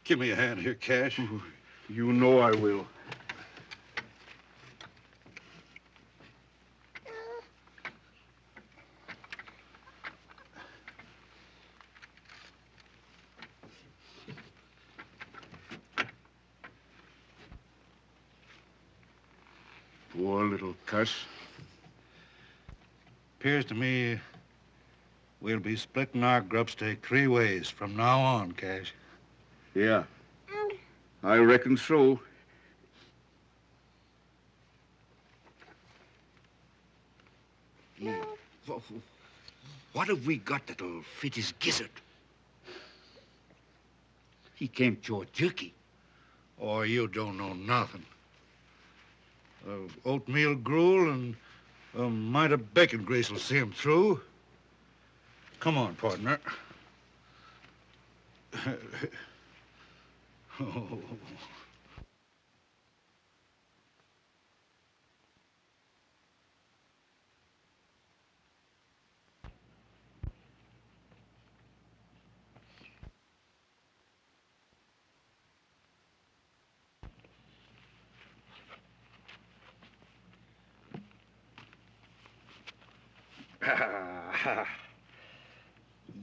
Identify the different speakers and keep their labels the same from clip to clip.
Speaker 1: Give me a hand here, Cash.
Speaker 2: You know I will. Poor little cuss.
Speaker 1: Appears to me we'll be splitting our grub stake 3 ways from now on, Cash.
Speaker 2: Yeah, I reckon so.
Speaker 3: What have we got that'll fit his gizzard? He can't jaw jerky.
Speaker 1: Oh, you don't know nothing. Oatmeal gruel and a mite of bacon grease will see him through. Come on, partner. Oh.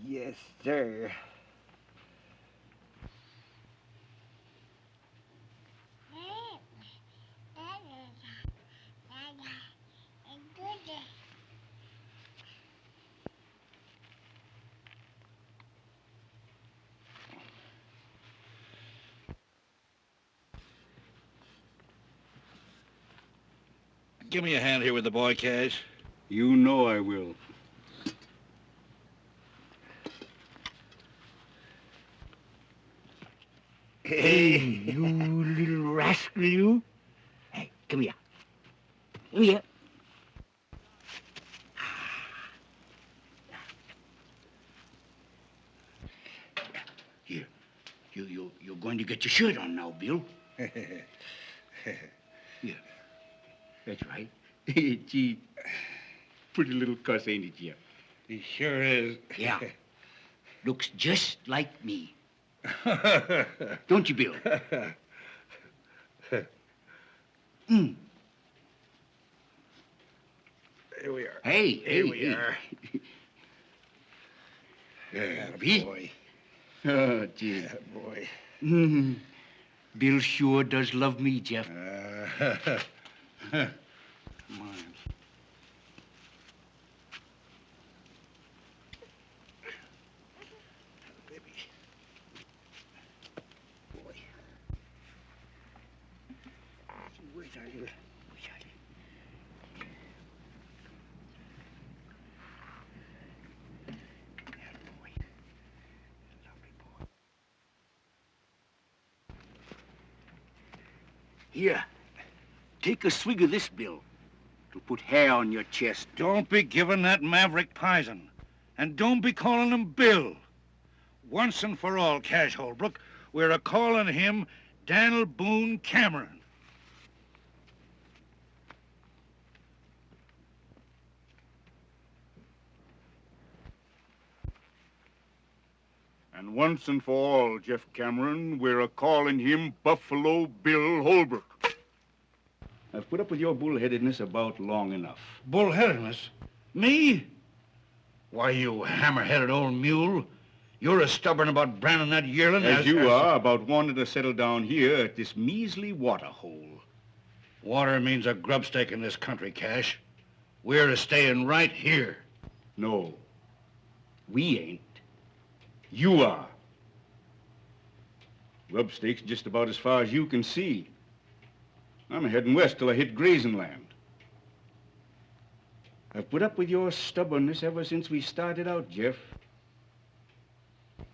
Speaker 3: Yes, sir.
Speaker 1: Give me a hand here with the boy, Cash.
Speaker 2: You know I will.
Speaker 3: Hey, you little rascal, you. Hey, come here. Come here. Here, you're going to get your shirt on now, Bill. Here. That's right. Gee, pretty little cuss, ain't it, Jeff?
Speaker 1: He sure is.
Speaker 3: Yeah. Looks just like me. Don't you, Bill? Mm.
Speaker 1: Here we are.
Speaker 3: Hey,
Speaker 1: Here we are.
Speaker 3: There,
Speaker 1: boy.
Speaker 3: Oh, gee.
Speaker 1: Boy.
Speaker 3: Mm. Bill sure does love me, Jeff.
Speaker 1: Come on. Baby. Boy. Where's our little...
Speaker 3: Here, take a swig of this, Bill. It'll put hair on your chest.
Speaker 1: Don't be giving that maverick poison. And don't be calling him Bill. Once and for all, Cash Holbrook, we're a-calling him Daniel Boone Cameron.
Speaker 2: And once and for all, Jeff Cameron, we're a-calling him Buffalo Bill Holbrook. I've put up with your bullheadedness about long enough.
Speaker 1: Bullheadedness? Me? Why, you hammer-headed old mule. You're as stubborn about branding that yearling
Speaker 2: As you are about wanting to settle down here at this measly water hole.
Speaker 1: Water means a grubstake in this country, Cash. We're staying right here.
Speaker 2: No, we ain't. You are. Grubstake's just about as far as you can see. I'm heading west till I hit grazing land. I've put up with your stubbornness ever since we started out, Jeff.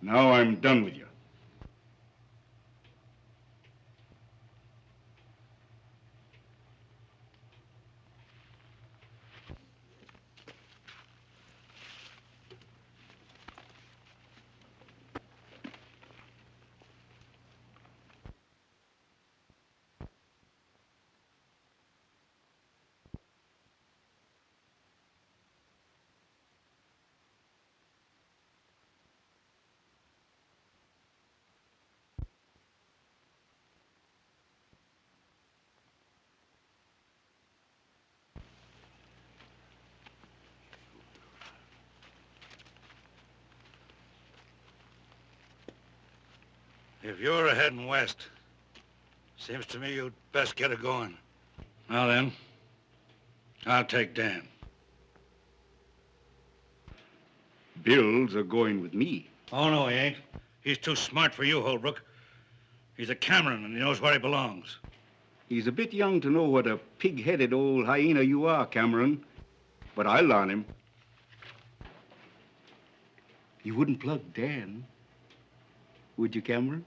Speaker 2: Now I'm done with you.
Speaker 1: If you're heading west, seems to me you'd best get going. Now then, I'll take Dan.
Speaker 2: Bill's a-going with me.
Speaker 1: Oh, no, he ain't. He's too smart for you, Holbrook. He's a Cameron, and he knows where he belongs.
Speaker 2: He's a bit young to know what a pig-headed old hyena you are, Cameron. But I'll learn him. You wouldn't plug Dan, would you, Cameron?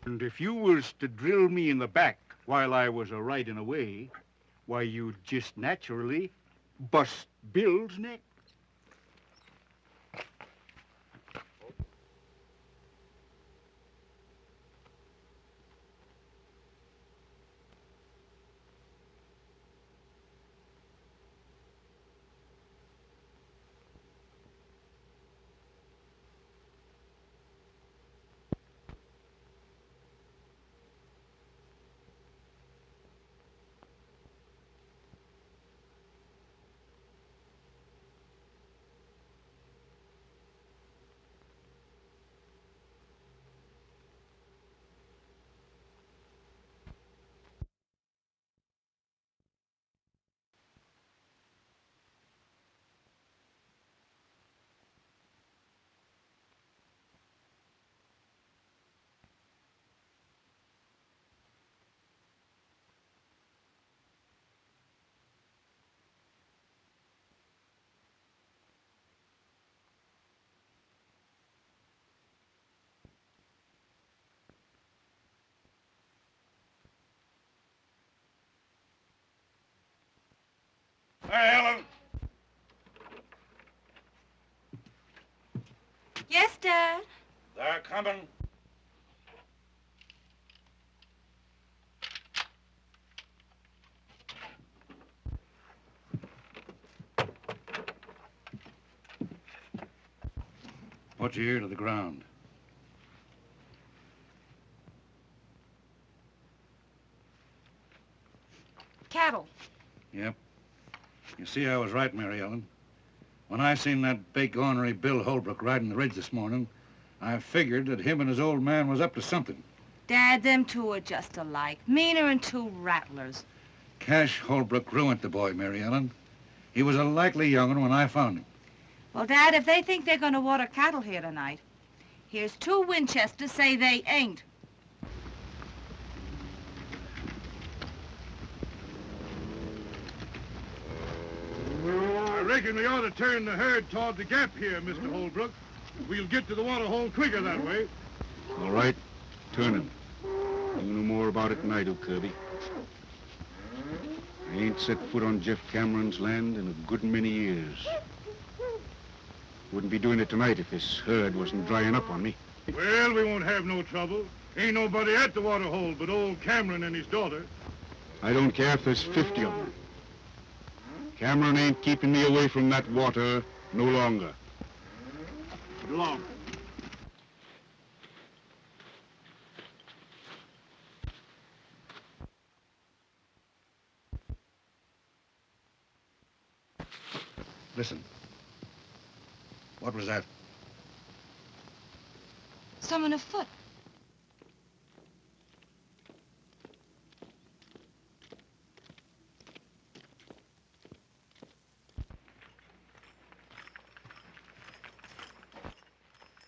Speaker 2: And if you was to drill me in the back while I was a-riding away, why, you'd just naturally bust Bill's neck.
Speaker 1: Hey, Ellen.
Speaker 4: Yes, Dad.
Speaker 1: They're coming. Put your ear to the ground.
Speaker 4: Cattle.
Speaker 1: Yep. You see, I was right, Mary Ellen. When I seen that big, ornery Bill Holbrook riding the ridge this morning, I figured that him and his old man was up to something.
Speaker 4: Dad, them two are just alike. Meaner than two rattlers.
Speaker 1: Cash Holbrook ruined the boy, Mary Ellen. He was a likely young'un when I found him.
Speaker 4: Well, Dad, if they think they're going to water cattle here tonight, here's two Winchesters say they ain't.
Speaker 5: I reckon we ought to turn the herd toward the gap here, Mr. Holbrook. We'll get to the water hole quicker that way.
Speaker 2: All right, turn him. You know more about it than I do, Kirby. I ain't set foot on Jeff Cameron's land in a good many years. Wouldn't be doing it tonight if this herd wasn't drying up on me.
Speaker 5: Well, we won't have no trouble. Ain't nobody at the water hole but old Cameron and his daughter.
Speaker 2: I don't care if there's 50 of them. Cameron ain't keeping me away from that water no longer.
Speaker 3: Go along.
Speaker 1: Listen. What was that?
Speaker 4: Someone afoot.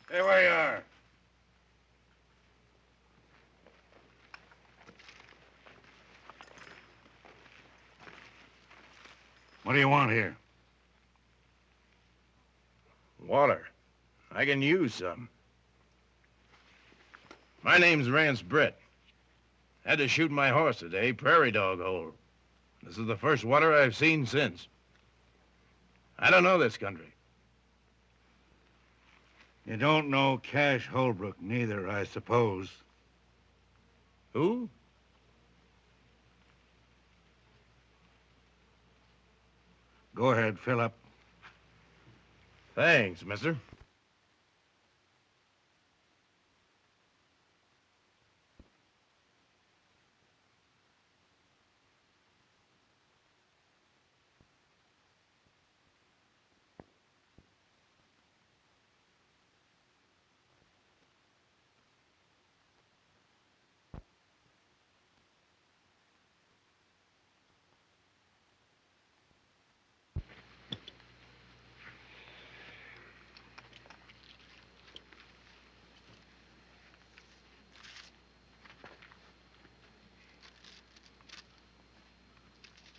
Speaker 1: Here we are. What do you want here?
Speaker 6: Water. I can use some. My name's Rance Brett. Had to shoot my horse today, prairie dog hole. This is the first water I've seen since. I don't know this country.
Speaker 1: You don't know Cash Holbrook neither, I suppose.
Speaker 6: Who?
Speaker 1: Go ahead, fill up.
Speaker 6: Thanks, mister.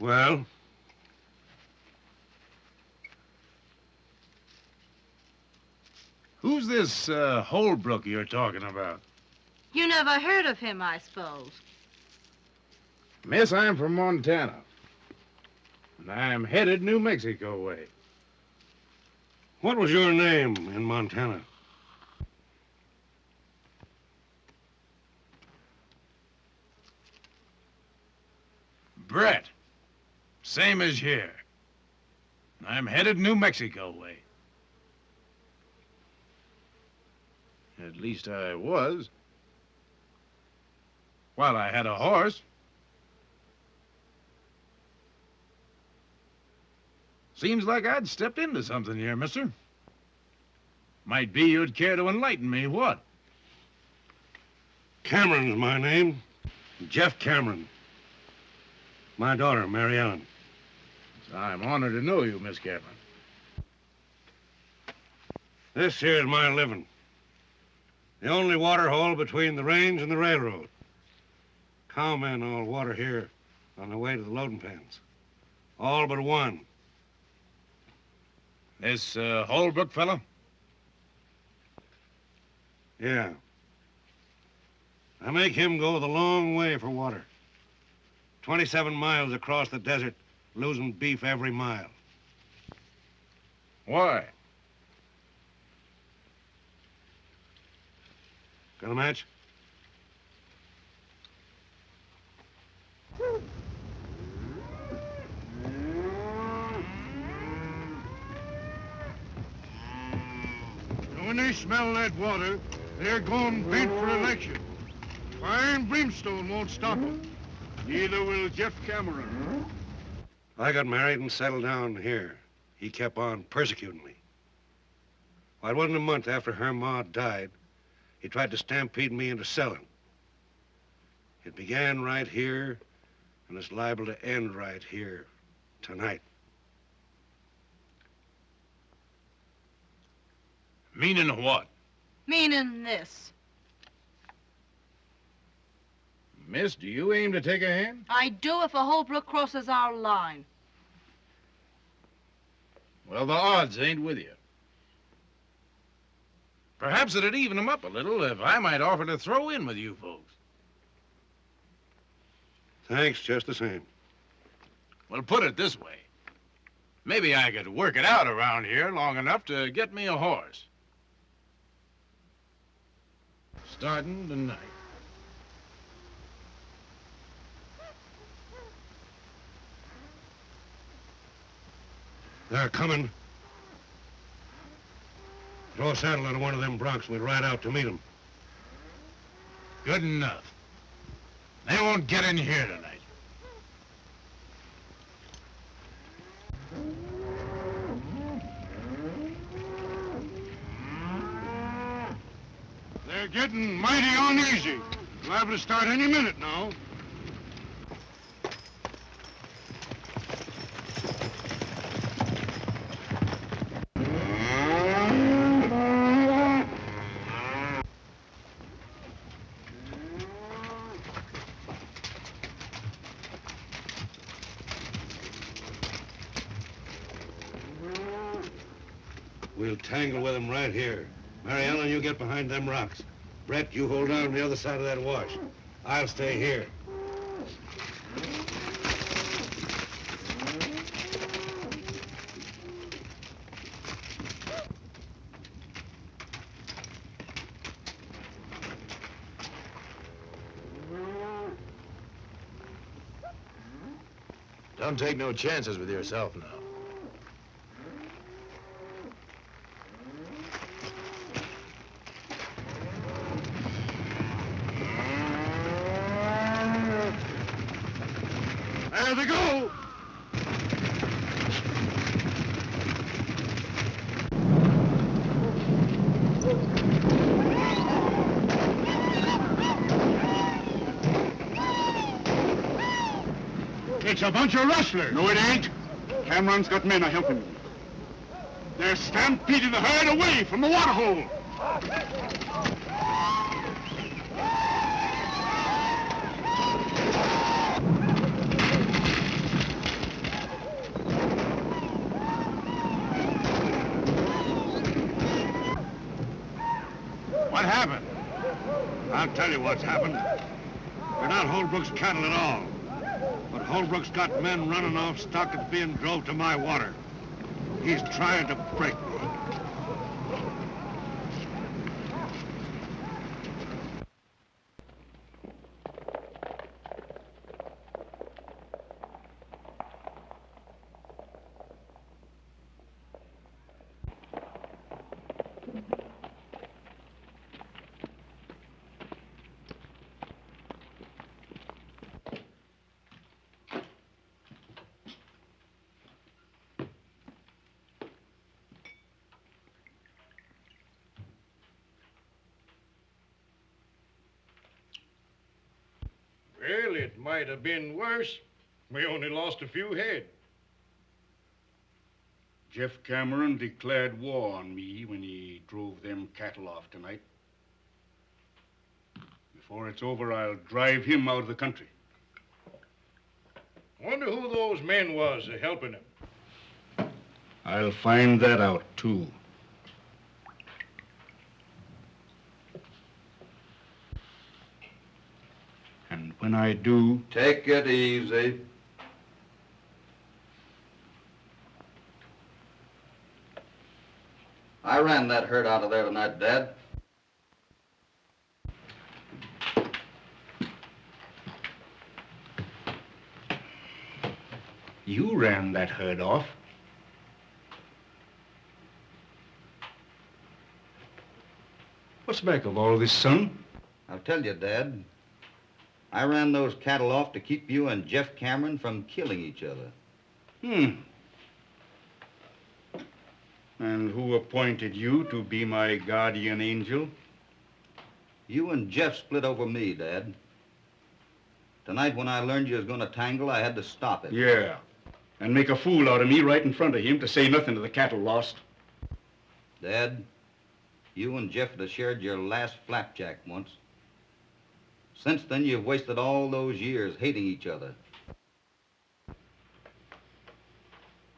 Speaker 1: Well?
Speaker 6: Who's this Holbrook you're talking about?
Speaker 4: You never heard of him, I suppose.
Speaker 6: Miss, I'm from Montana. And I'm headed New Mexico way.
Speaker 1: What was your name in Montana?
Speaker 6: Brett. Same as here. I'm headed New Mexico way. At least I was. While I had a horse. Seems like I'd stepped into something here, mister. Might be you'd care to enlighten me, what?
Speaker 1: Cameron's my name. Jeff Cameron. My daughter, Mary Ellen.
Speaker 6: I'm honored to know you, Miss Cameron.
Speaker 1: This here's my living. The only water hole between the range and the railroad. Cowmen all water here on the way to the loading pens. All but one.
Speaker 6: This Holbrook fella?
Speaker 1: Yeah. I make him go the long way for water. 27 miles across the desert, losing beef every mile.
Speaker 6: Why?
Speaker 1: Got a match?
Speaker 5: When they smell that water, they're going bent for election. Fire and brimstone won't stop them. Neither will Jeff Cameron.
Speaker 1: I got married and settled down here. He kept on persecuting me. Well, it wasn't a month after her ma died, he tried to stampede me into selling. It began right here, and it's liable to end right here tonight.
Speaker 6: Meaning what?
Speaker 4: Meaning this.
Speaker 6: Miss, do you aim to take a hand?
Speaker 4: I do if a Holbrook crosses our line.
Speaker 6: Well, the odds ain't with you. Perhaps it'd even them up a little if I might offer to throw in with you folks.
Speaker 1: Thanks, just the same.
Speaker 6: Well, put it this way. Maybe I could work it out around here long enough to get me a horse. Starting tonight.
Speaker 1: They're coming. Throw a saddle on one of them broncs and we'll ride out to meet them.
Speaker 6: Good enough. They won't get in here tonight.
Speaker 5: They're getting mighty uneasy. Liable to start any minute now.
Speaker 1: We'll tangle with them right here. Mary Ellen, you get behind them rocks. Brett, you hold on the other side of that wash. I'll stay here.
Speaker 6: Don't take no chances with yourself now.
Speaker 5: There they go! It's a bunch of rustlers. No, it ain't. Cameron's got men a-helping him. They're stampeding the herd away from the water hole.
Speaker 1: What happened? I'll tell you what's happened. They're not Holbrook's cattle at all. But Holbrook's got men running off stock that's being drove to my water. He's trying to break me.
Speaker 5: Well, it might have been worse. We only lost a few head. Jeff Cameron declared war on me when he drove them cattle off tonight. Before it's over, I'll drive him out of the country. Wonder who those men was helping him. I'll find that out, too. And when I do...
Speaker 7: Take it easy. I ran that herd out of there tonight, Dad.
Speaker 5: You ran that herd off. What's back of all this, son?
Speaker 7: I'll tell you, Dad. I ran those cattle off to keep you and Jeff Cameron from killing each other.
Speaker 5: And who appointed you to be my guardian angel?
Speaker 7: You and Jeff split over me, Dad. Tonight, when I learned you was going to tangle, I had to stop it.
Speaker 5: Yeah. And make a fool out of me right in front of him, to say nothing to the cattle lost.
Speaker 7: Dad, you and Jeff had shared your last flapjack once. Since then, you've wasted all those years hating each other.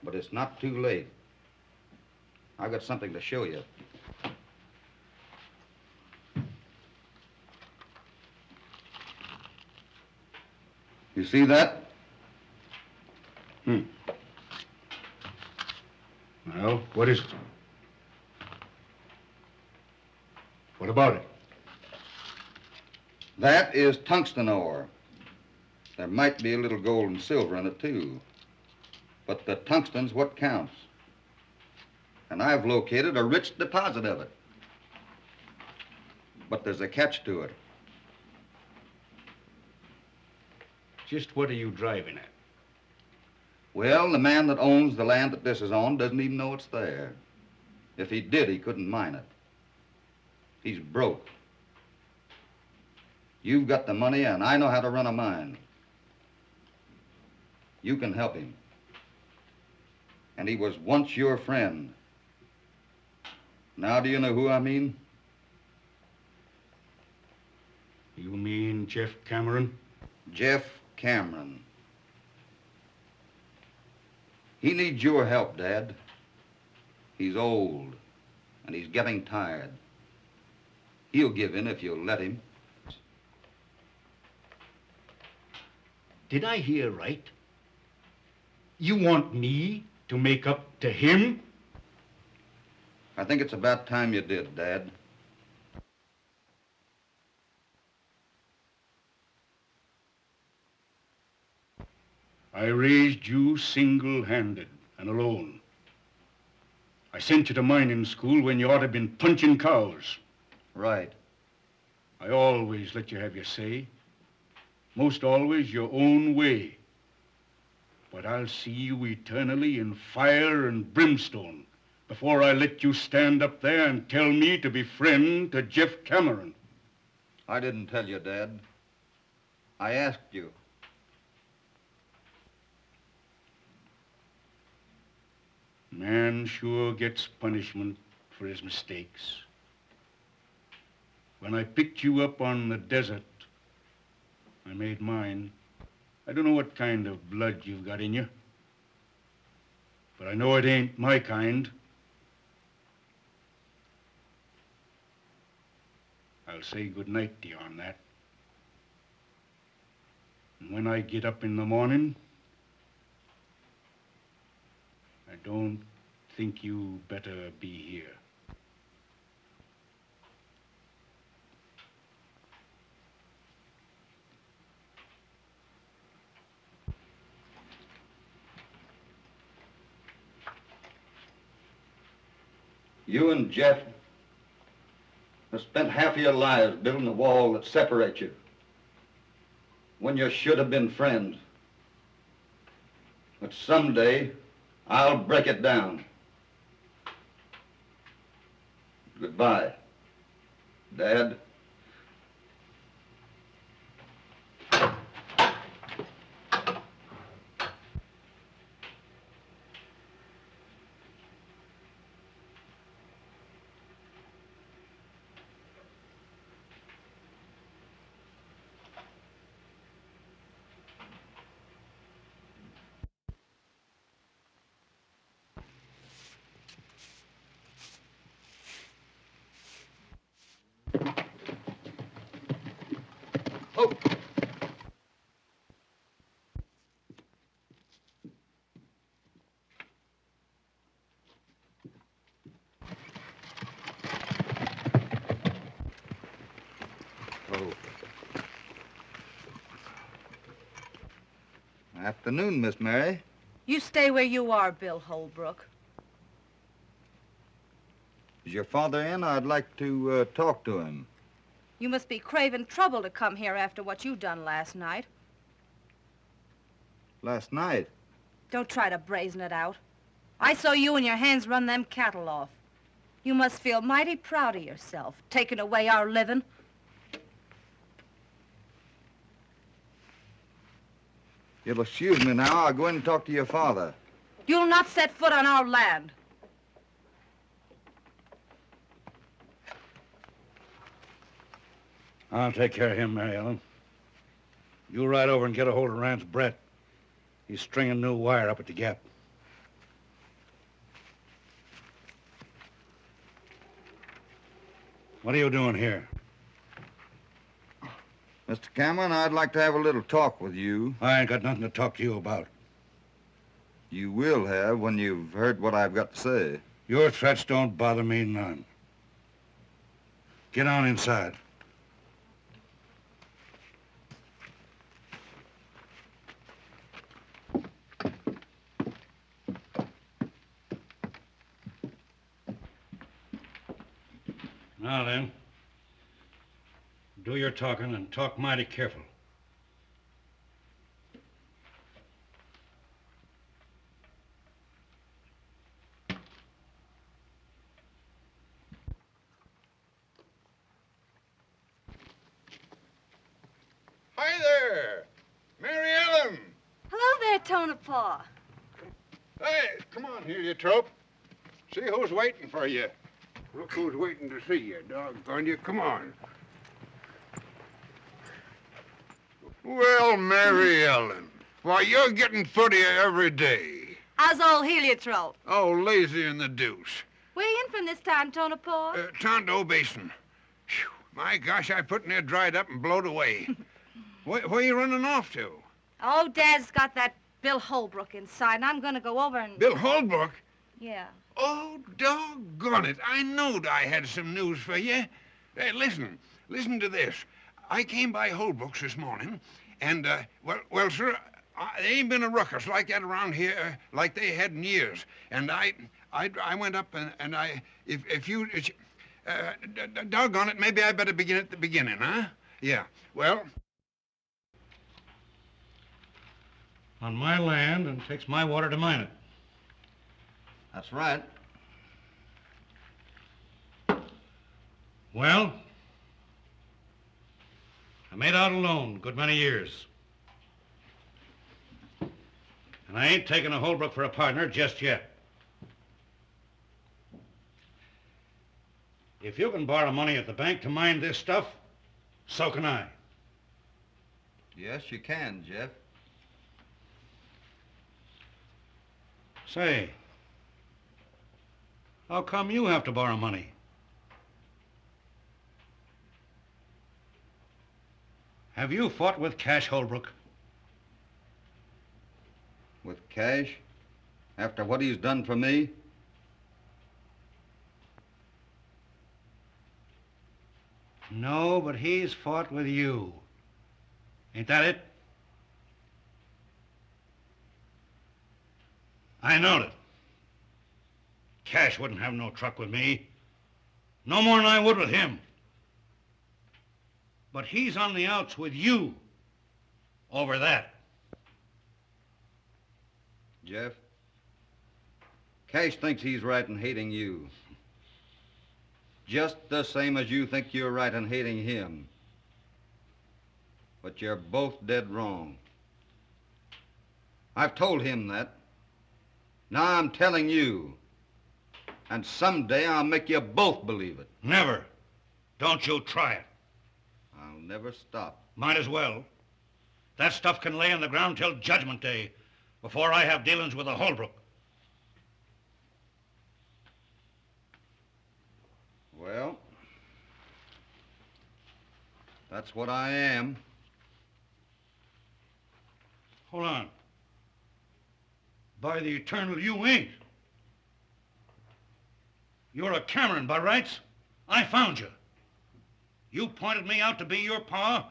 Speaker 7: But it's not too late. I've got something to show you. You see that?
Speaker 2: Well, what is it? What about it?
Speaker 7: That is tungsten ore. There might be a little gold and silver in it, too. But the tungsten's what counts. And I've located a rich deposit of it. But there's a catch to it.
Speaker 2: Just what are you driving at?
Speaker 7: Well, the man that owns the land that this is on doesn't even know it's there. If he did, he couldn't mine it. He's broke. You've got the money, and I know how to run a mine. You can help him. And he was once your friend. Now do you know who I mean?
Speaker 2: You mean Jeff Cameron?
Speaker 7: Jeff Cameron. He needs your help, Dad. He's old, and he's getting tired. He'll give in if you'll let him.
Speaker 2: Did I hear right? You want me to make up to him?
Speaker 7: I think it's about time you did, Dad.
Speaker 2: I raised you single-handed and alone. I sent you to mining school when you ought to have been punching cows.
Speaker 7: Right.
Speaker 2: I always let you have your say. Most always your own way. But I'll see you eternally in fire and brimstone before I let you stand up there and tell me to be friend to Jeff Cameron.
Speaker 7: I didn't tell you, Dad. I asked you.
Speaker 2: Man sure gets punishment for his mistakes. When I picked you up on the desert, I made mine. I don't know what kind of blood you've got in you, but I know it ain't my kind. I'll say good night to you on that. And when I get up in the morning, I don't think you better be here.
Speaker 7: You and Jeff have spent half of your lives building a wall that separates you when you should have been friends. But someday, I'll break it down. Goodbye, Dad. Oh! Oh. Afternoon, Miss Mary.
Speaker 4: You stay where you are, Bill Holbrook.
Speaker 7: Is your father in? I'd like to talk to him.
Speaker 4: You must be craving trouble to come here after what you done last night.
Speaker 7: Last night?
Speaker 4: Don't try to brazen it out. I saw you and your hands run them cattle off. You must feel mighty proud of yourself, taking away our living.
Speaker 7: You'll excuse me now. I'll go in and talk to your father.
Speaker 4: You'll not set foot on our land.
Speaker 1: I'll take care of him, Mary Ellen. You ride over and get a hold of Rance Brett. He's stringing new wire up at the gap. What are you doing here?
Speaker 7: Mr. Cameron, I'd like to have a little talk with you.
Speaker 1: I ain't got nothing to talk to you about.
Speaker 7: You will have when you've heard what I've got to say.
Speaker 1: Your threats don't bother me none. Get on inside. Now then, do your talking and talk mighty careful.
Speaker 5: Hi there, Mary Ellen.
Speaker 4: Hello there, Tonopah.
Speaker 5: Hey, come on here, you trope. See who's waiting for you. Look who's waiting to see you, doggone you. Come on. Well, Mary Ellen, why, you're getting footier every day.
Speaker 4: How's old heliotrope?
Speaker 5: Oh, lazy in the deuce.
Speaker 4: Where you in from this time, Tonopah?
Speaker 5: Tonto Basin. Phew, my gosh, I put near dried up and blowed away. Where you running off to?
Speaker 4: Oh, Dad's got that Bill Holbrook inside, and I'm gonna go over and...
Speaker 5: Bill Holbrook?
Speaker 4: Yeah.
Speaker 5: Oh, doggone it. I knowed I had some news for you. Hey, listen to this. I came by Holbrook's this morning, and, well, sir, there ain't been a ruckus like that around here like they had in years. And I went up and if you, doggone it, maybe I better begin at the beginning, huh? Yeah, well...
Speaker 1: On my land, and takes my water to mine it.
Speaker 7: That's right.
Speaker 1: Well, I made out alone a good many years. And I ain't taking a Holbrook for a partner just yet. If you can borrow money at the bank to mine this stuff, so can I.
Speaker 7: Yes, you can, Jeff.
Speaker 1: Say, how come you have to borrow money? Have you fought with Cash Holbrook?
Speaker 7: With Cash? After what he's done for me?
Speaker 1: No, but he's fought with you. Ain't that it? I knowed it. Cash wouldn't have no truck with me. No more than I would with him. But he's on the outs with you over that.
Speaker 7: Jeff, Cash thinks he's right in hating you. Just the same as you think you're right in hating him. But you're both dead wrong. I've told him that. Now I'm telling you. And someday I'll make you both believe it.
Speaker 1: Never. Don't you try it.
Speaker 7: I'll never stop.
Speaker 1: Might as well. That stuff can lay on the ground till Judgment Day before I have dealings with a Holbrook.
Speaker 7: Well, that's what I am.
Speaker 1: Hold on. By the eternal, you ain't. You're a Cameron by rights. I found you. You pointed me out to be your pa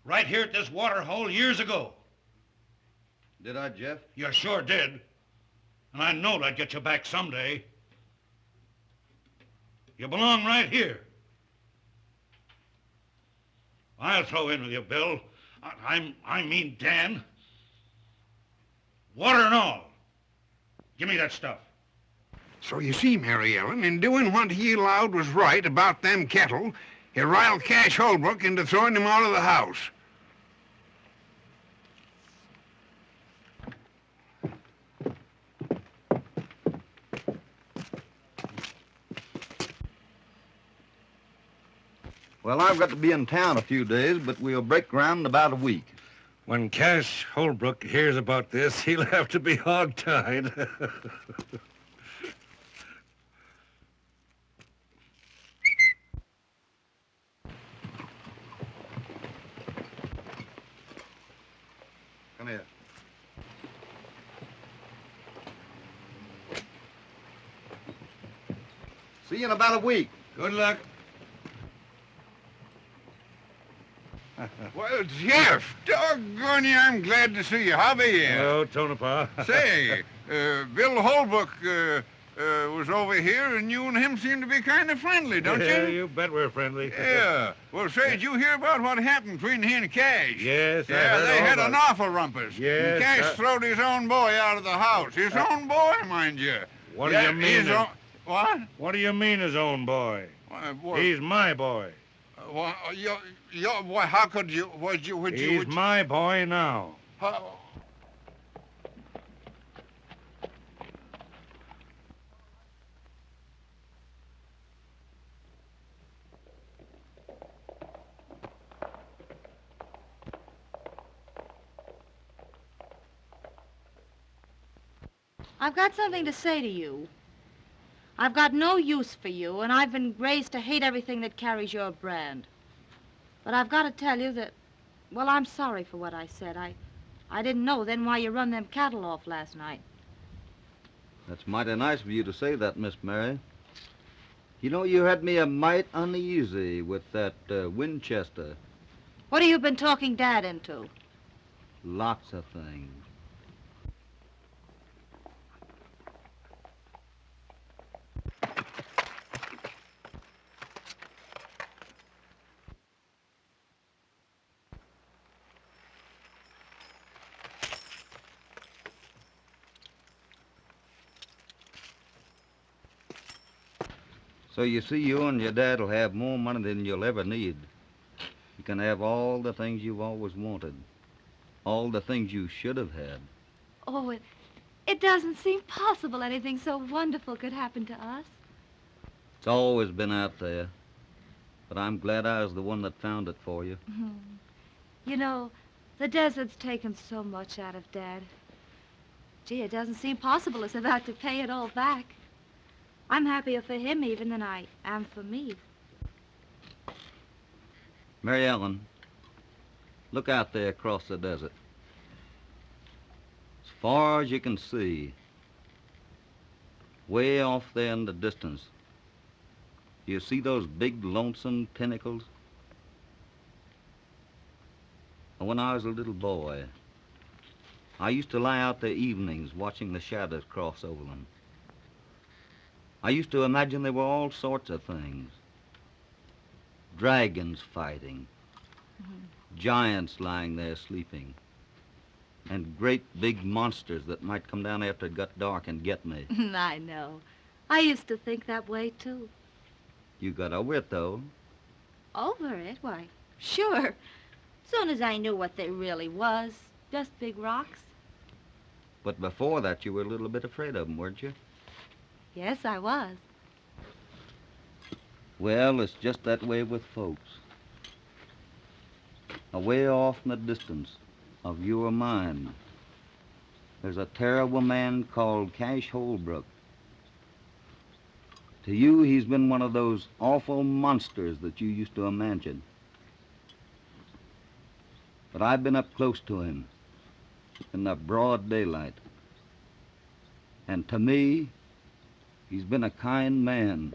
Speaker 1: right here at this water hole years ago.
Speaker 7: Did I, Jeff?
Speaker 1: You sure did. And I knowed I'd get you back someday. You belong right here. I'll throw in with you, Bill. I mean Dan. Water and all. Give me that stuff.
Speaker 5: So you see, Mary Ellen, in doing what he allowed was right about them cattle, he riled Cash Holbrook into throwing him out of the house.
Speaker 7: Well, I've got to be in town a few days, but we'll break ground in about a week.
Speaker 1: When Cash Holbrook hears about this, he'll have to be hog-tied.
Speaker 7: Come here. See you in about a week.
Speaker 1: Good luck.
Speaker 5: Well, Jeff, doggone you, I'm glad to see you. How be you?
Speaker 1: Hello, Tonopah.
Speaker 5: Say, Bill Holbrook was over here, and you and him seem to be kind of friendly, don't
Speaker 1: Yeah,
Speaker 5: you?
Speaker 1: you bet we're friendly.
Speaker 5: Yeah. Well, say, did you hear about what happened between he and Cash?
Speaker 1: Yes, I
Speaker 5: Yeah,
Speaker 1: heard
Speaker 5: they
Speaker 1: all
Speaker 5: had
Speaker 1: about
Speaker 5: an
Speaker 1: it.
Speaker 5: awful rumpus.
Speaker 1: Yes,
Speaker 5: And Cash throwed his own boy out of the house. His own boy, mind you.
Speaker 1: What
Speaker 5: Yeah,
Speaker 1: do you mean?
Speaker 5: his own- What?
Speaker 1: What do you mean his own boy?
Speaker 5: What?
Speaker 1: He's my boy.
Speaker 5: Why, how could you, would you,
Speaker 1: He's my boy now.
Speaker 5: how-
Speaker 4: I've got something to say to you. I've got no use for you, and I've been raised to hate everything that carries your brand. But I've got to tell you that, well, I'm sorry for what I said. I didn't know then why you run them cattle off last night.
Speaker 7: That's mighty nice of you to say that, Miss Mary. You know, you had me a mite uneasy with that Winchester.
Speaker 4: What have you been talking Dad into?
Speaker 7: Lots of things. So you see, you and your dad will have more money than you'll ever need. You can have all the things you've always wanted. All the things you should have had.
Speaker 8: Oh, it doesn't seem possible anything so wonderful could happen to us.
Speaker 7: It's always been out there. But I'm glad I was the one that found it for you.
Speaker 4: You know, the desert's taken so much out of Dad. Gee, it doesn't seem possible it's about to pay it all back. I'm happier for him even than I am for me.
Speaker 7: Mary Ellen, look out there across the desert. As far as you can see, way off there in the distance, you see those big lonesome pinnacles? When I was a little boy, I used to lie out there evenings watching the shadows cross over them. I used to imagine there were all sorts of things. Dragons fighting, giants lying there sleeping, and great big monsters that might come down after it got dark and get me.
Speaker 4: I know. I used to think that way, too.
Speaker 7: You got over it, though.
Speaker 4: Over it? Why, sure. Soon as I knew what they really was, just big rocks.
Speaker 7: But before that, you were a little bit afraid of them, weren't you?
Speaker 4: Yes, I was.
Speaker 7: Well, it's just that way with folks. Away off in the distance of you or mine, there's a terrible man called Cash Holbrook. To you, he's been one of those awful monsters that you used to imagine. But I've been up close to him in the broad daylight. And to me, he's been a kind man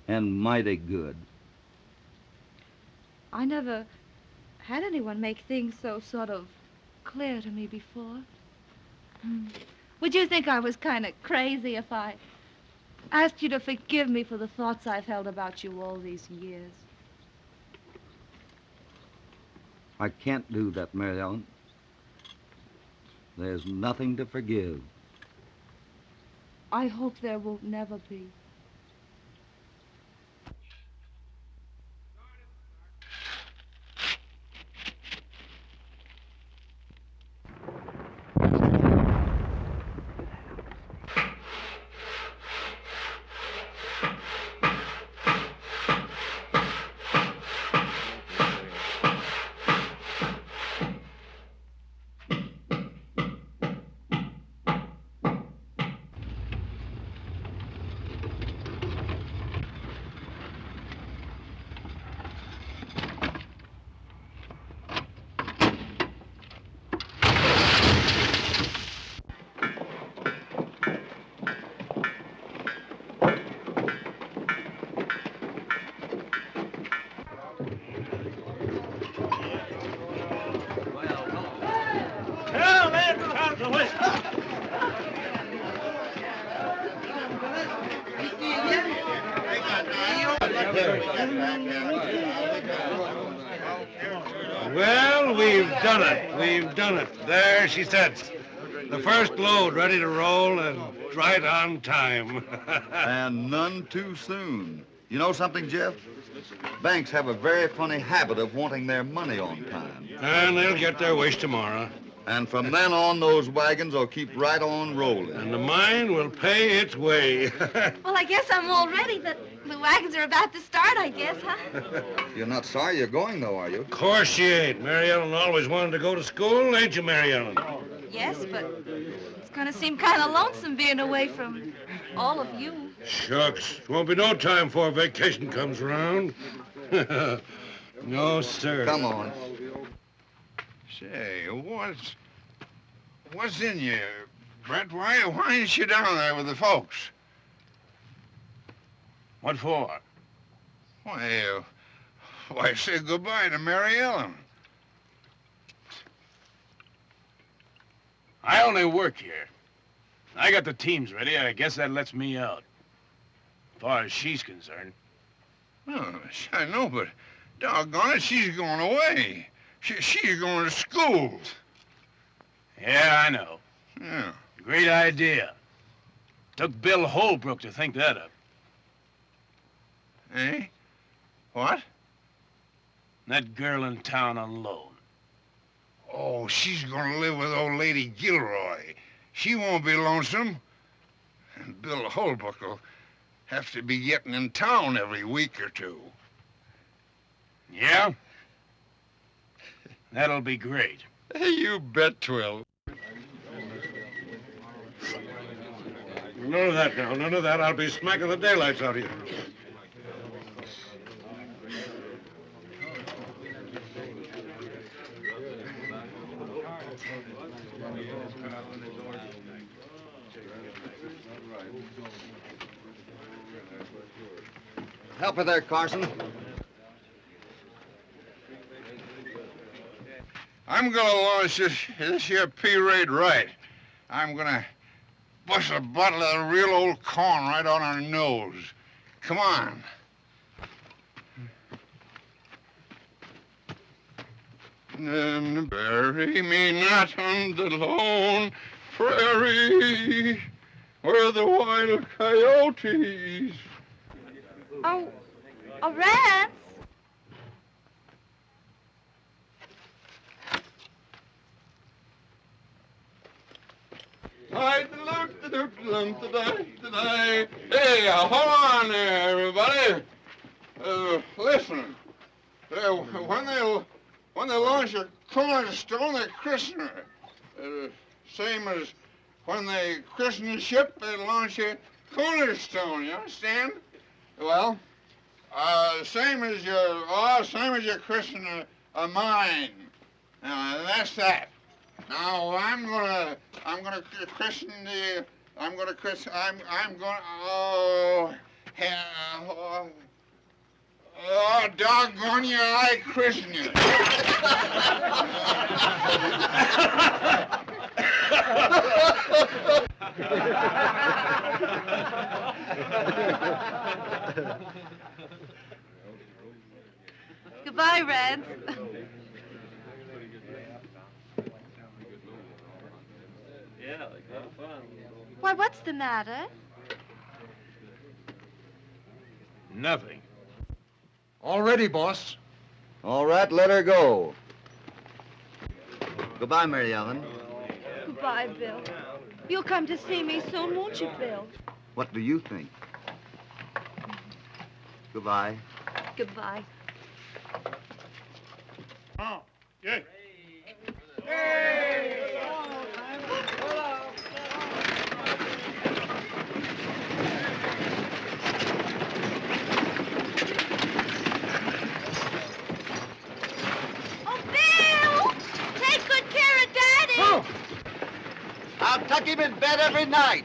Speaker 7: and mighty good.
Speaker 4: I never had anyone make things so sort of clear to me before. Would you think I was kind of crazy if I asked you to forgive me for the thoughts I've held about you all these years?
Speaker 7: I can't do that, Mary Ellen. There's nothing to forgive.
Speaker 4: I hope there won't never be.
Speaker 1: Well, we've done it. We've done it. There she sits. The first load ready to roll and right on time.
Speaker 7: And none too soon. You know something, Jeff? Banks have a very funny habit of wanting their money on time.
Speaker 1: And they'll get their wish tomorrow.
Speaker 7: And from then on, those wagons will keep right on rolling.
Speaker 1: And the mine will pay its way.
Speaker 8: Well, I guess I'm all ready. The wagons are about to start, I guess, huh?
Speaker 7: You're not sorry you're going, though, are you?
Speaker 1: Of course she ain't. Mary Ellen always wanted to go to school, ain't you, Mary Ellen?
Speaker 8: Yes, but it's going to seem kind of lonesome being away from all of you.
Speaker 1: Shucks. Won't be no time before vacation comes around. No, sir.
Speaker 7: Come on.
Speaker 5: Say, what's in you, Brent? Why ain't you down there with the folks?
Speaker 6: What for?
Speaker 5: Why say goodbye to Mary Ellen?
Speaker 6: I only work here. I got the teams ready. I guess that lets me out. As far as she's concerned.
Speaker 5: Oh, I know, but doggone it, she's going away. She's going to school.
Speaker 6: Yeah, I know.
Speaker 5: Yeah.
Speaker 6: Great idea. Took Bill Holbrook to think that up.
Speaker 5: Eh? What?
Speaker 6: That girl in town alone.
Speaker 5: Oh, she's going to live with old Lady Gilroy. She won't be lonesome. And Bill Holbrook will have to be getting in town every week or two.
Speaker 6: Yeah? That'll be great.
Speaker 5: You bet 'twill.
Speaker 1: None of that now, none of that. I'll be smacking the daylights out of you.
Speaker 7: Help her there, Carson.
Speaker 5: I'm gonna launch this here P-Raid right. I'm gonna bust a bottle of the real old corn right on our nose. Come on. Bury me not on the lone prairie where the wild coyotes.
Speaker 8: Oh, Rance.
Speaker 5: Hey, hold on there, everybody. Listen. When they launch a cornerstone, they christen her. Same as when they christen a ship, they launch a cornerstone. You understand? Well, same as you christen a mine. That's that. Now I'm gonna christen the. I'm gonna. Oh, doggone you! I christen you.
Speaker 8: Goodbye, Rance. Why, what's the matter?
Speaker 6: Nothing.
Speaker 1: All ready, boss.
Speaker 7: All right, let her go. Goodbye, Mary Ellen.
Speaker 8: Goodbye, Bill. You'll come to see me soon, won't you, Bill?
Speaker 7: What do you think? Goodbye.
Speaker 8: Goodbye.
Speaker 1: Oh, yeah.
Speaker 8: Oh, Bill! Take good care of Daddy!
Speaker 7: I'll tuck him in bed every night.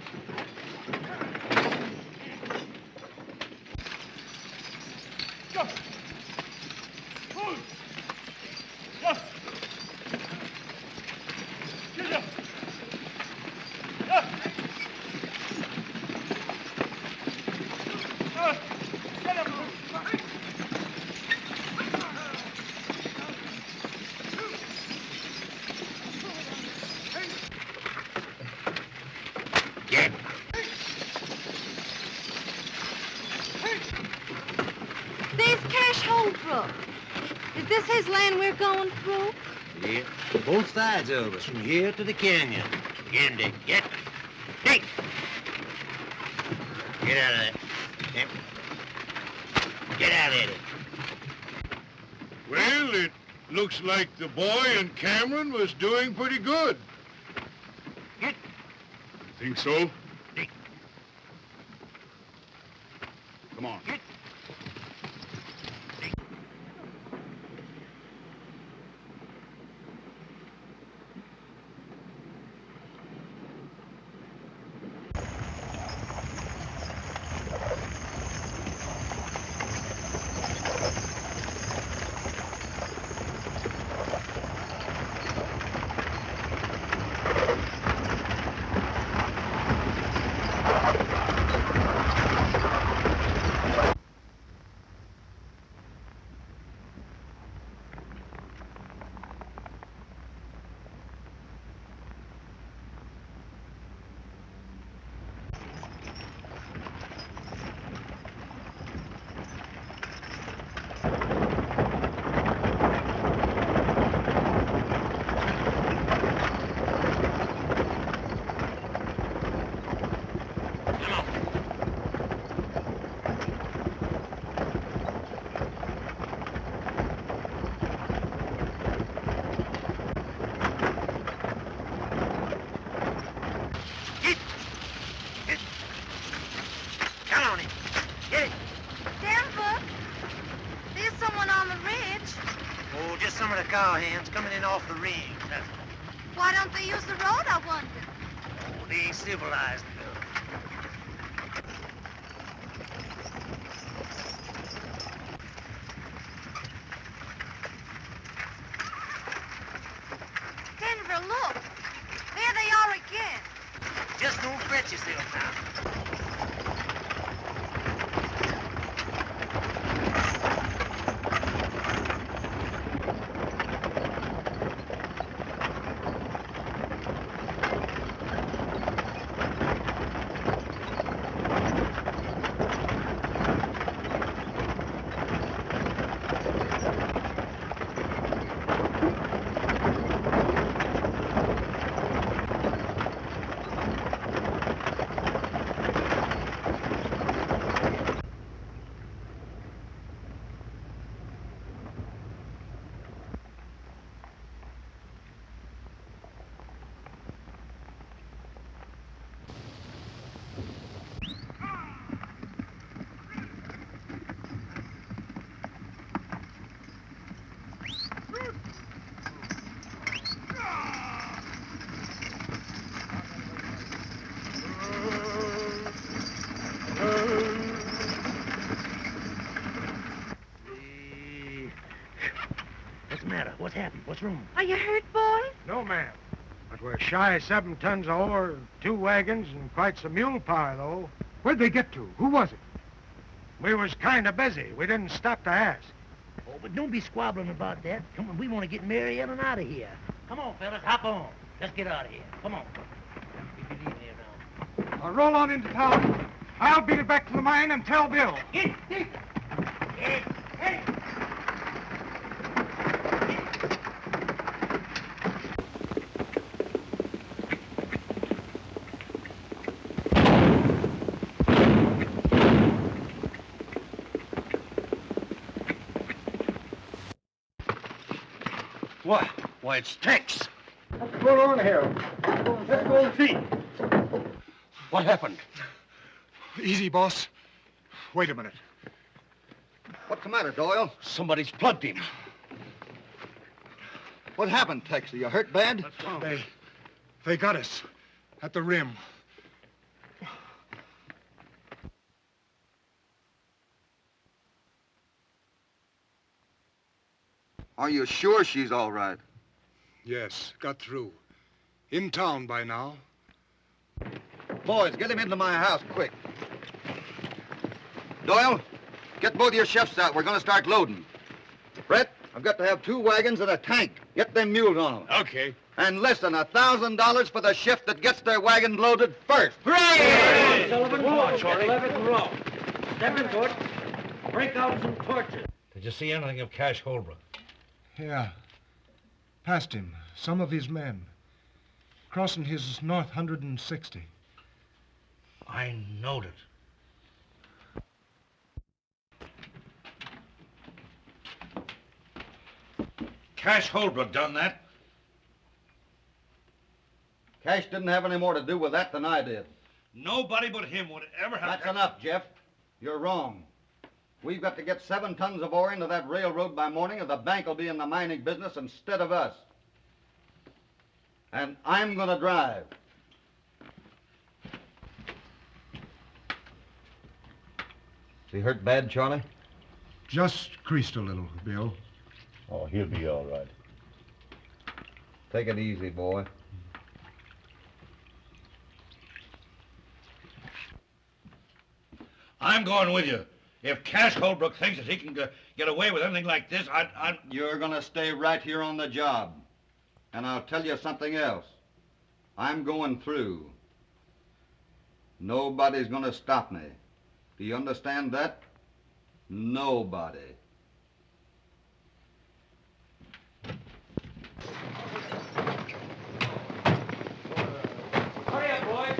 Speaker 5: Get.
Speaker 4: There's Cash Holbrook. Is this his land we're going through?
Speaker 9: Yeah, both sides of us, from here to the canyon. Get him, Dick. Get. Dick! Get out of there. Yep. Get out of there.
Speaker 10: Well, it looks like the boy and Cameron was doing pretty good.
Speaker 2: Think so?
Speaker 9: Dick.
Speaker 2: Come on.
Speaker 9: Come on in. Get it.
Speaker 4: Denver, there's someone on the ridge.
Speaker 9: Oh, just some of the cowhands coming in off the ring.
Speaker 4: Why don't they use the road, I wonder?
Speaker 9: Oh, they ain't civilized enough.
Speaker 4: Denver, look. There they are again.
Speaker 9: Just don't fret yourself now. What's the matter? What's happened? What's wrong?
Speaker 8: Are you hurt, boy?
Speaker 1: No, ma'am. But we're shy of 7 tons of ore, 2 wagons, and quite some mule power, though. Where'd they get to? Who was it? We was kind of busy. We didn't stop to ask.
Speaker 9: Oh, but don't be squabbling about that. Come on, we want to get Mary Ellen out of here. Come on, fellas, hop on. Let's get out of here. Come on. If you leave me around.
Speaker 1: I'll roll on into town. I'll beat it back to the mine and tell Bill.
Speaker 9: Get, get, get, get.
Speaker 3: What? Why, it's Tex.
Speaker 1: What's going on here? Let's go and see.
Speaker 3: What happened?
Speaker 10: Easy, boss. Wait a minute.
Speaker 7: What's the matter, Doyle?
Speaker 3: Somebody's plugged him.
Speaker 7: What happened, Tex? Are you hurt bad?
Speaker 10: They got us at the rim.
Speaker 7: Are you sure she's all right?
Speaker 10: Yes, got through. In town by now.
Speaker 7: Boys, get him into my house, quick. Doyle, get both your shifts out. We're going to start loading. Brett, I've got to have 2 wagons and a tank. Get them mules on them.
Speaker 2: Okay.
Speaker 7: And listen, $1,000 for the shift that gets their wagon loaded first.
Speaker 9: Hey, Sullivan, come on, Shorty. Let it roll. Step into it. Break out some torches.
Speaker 11: Did you see anything of Cash Holbrook?
Speaker 12: Yeah. Past him. Some of his men. Crossing his north 160.
Speaker 9: I knowed it.
Speaker 11: Cash Holbrook done that?
Speaker 7: Cash didn't have any more to do with that than I did.
Speaker 11: Nobody but him would ever have...
Speaker 7: That's enough, Jeff. You're wrong. We've got to get 7 tons of ore into that railroad by morning, or the bank will be in the mining business instead of us. And I'm going to drive. Is he hurt bad, Charlie?
Speaker 12: Just creased a little, Bill.
Speaker 6: Oh, he'll be all right.
Speaker 7: Take it easy, boy.
Speaker 11: I'm going with you. If Cash Holbrook thinks that he can get away with anything like this,
Speaker 7: You're going to stay right here on the job. And I'll tell you something else. I'm going through. Nobody's going to stop me. Do you understand that? Nobody.
Speaker 9: Hurry up, boys.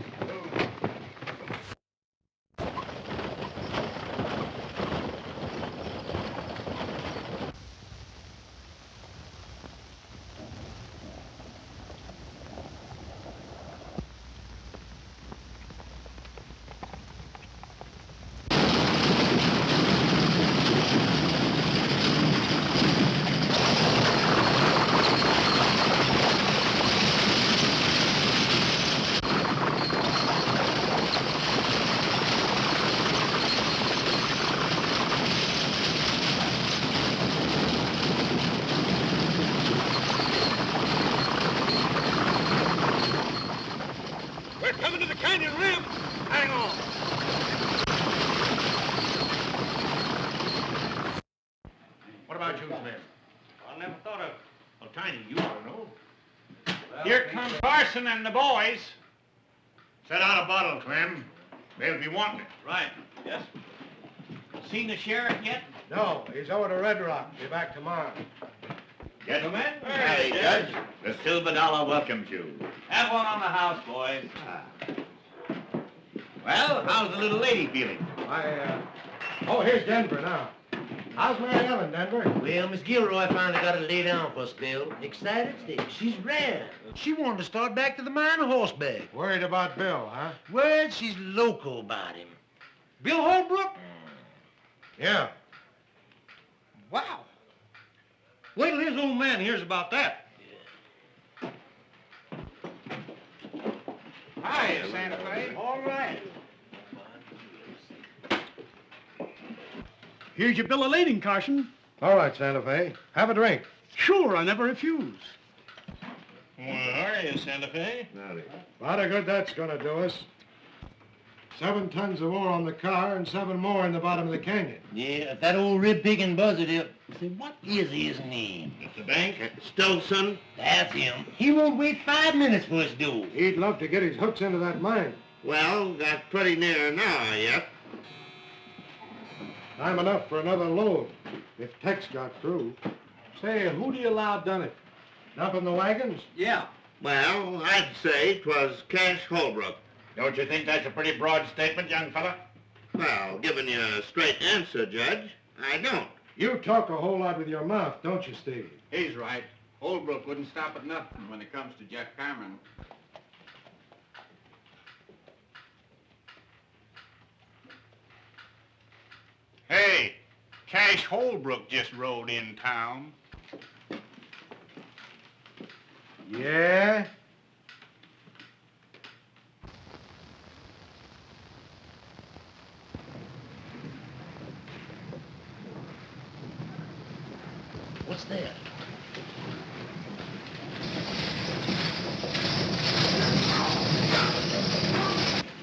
Speaker 5: We're coming to the canyon rim. Hang on.
Speaker 11: What about you, Slim?
Speaker 3: I never thought of... Well, Tiny, you ought to know.
Speaker 5: Here come Parson and the boys. Set out a bottle, Clem. They'll be wanting it.
Speaker 3: Right, yes. Seen the sheriff yet?
Speaker 12: No, he's over to Red Rock. Be back tomorrow.
Speaker 5: Gentlemen,
Speaker 3: Howdy, Judge.
Speaker 5: the Silver Dollar welcomes you.
Speaker 3: Have one on the house, boys.
Speaker 5: Well, how's the little lady feeling?
Speaker 12: Oh, here's Denver now. How's Mary Ellen, Denver?
Speaker 9: Well, Miss Gilroy finally got to lay down for a spell. Excited still. She's rare. She wanted to start back to the mine horseback.
Speaker 12: Worried about Bill, huh?
Speaker 9: Word, she's loco about him. Bill Holbrook?
Speaker 12: Yeah.
Speaker 11: Wow. Wait till his old man hears about that.
Speaker 5: Hi, Santa Fe.
Speaker 9: All right.
Speaker 2: Here's your bill of lading, Carson.
Speaker 12: All right, Santa Fe. Have a drink.
Speaker 2: Sure, I never refuse.
Speaker 5: Well, how are you, Santa Fe?
Speaker 12: A lot of good that's going to do us. 7 tons of ore on the car and 7 more in the bottom of the canyon.
Speaker 9: Yeah, if that old rib-picking buzzard here... Say, what is his name?
Speaker 5: At the bank?
Speaker 9: Stolson. That's him. He won't wait 5 minutes for his due.
Speaker 12: He'd love to get his hooks into that mine.
Speaker 5: Well, that's pretty near now, yet.
Speaker 12: Time enough for another load, if Tex got through. Say, who do you allow done it? Dumping the wagons?
Speaker 5: Yeah. Well, I'd say 'twas Cash Holbrook.
Speaker 11: Don't you think that's a pretty broad statement, young fella?
Speaker 5: Well, giving you a straight answer, Judge, I don't.
Speaker 12: You talk a whole lot with your mouth, don't you, Steve?
Speaker 13: He's right. Holbrook wouldn't stop at nothing when it comes to Jeff Cameron.
Speaker 5: Hey, Cash Holbrook just rode in town.
Speaker 12: Yeah?
Speaker 9: What's that?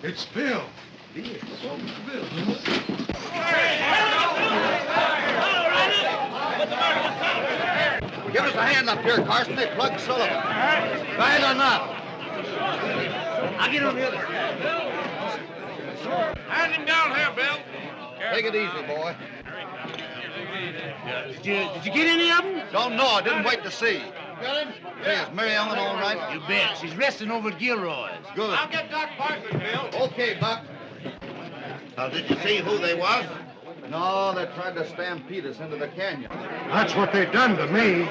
Speaker 12: It's Bill.
Speaker 9: Bill.
Speaker 12: Bill.
Speaker 7: a hand up here, Carson. They plugged Sullivan. Right or not?
Speaker 9: I'll get on the other.
Speaker 5: Hand him down here, Bill.
Speaker 7: Take it easy, boy.
Speaker 9: Did you get any of them?
Speaker 7: Don't know. I didn't wait to see. Got him? Say, is Mary Ellen all right?
Speaker 9: You bet. She's resting over at Gilroy's.
Speaker 7: Good.
Speaker 5: I'll get Doc Parsons, Bill.
Speaker 7: Okay, Buck.
Speaker 13: Now, did you see who they was?
Speaker 7: No, they tried to stampede us into the canyon.
Speaker 1: That's what they done to me.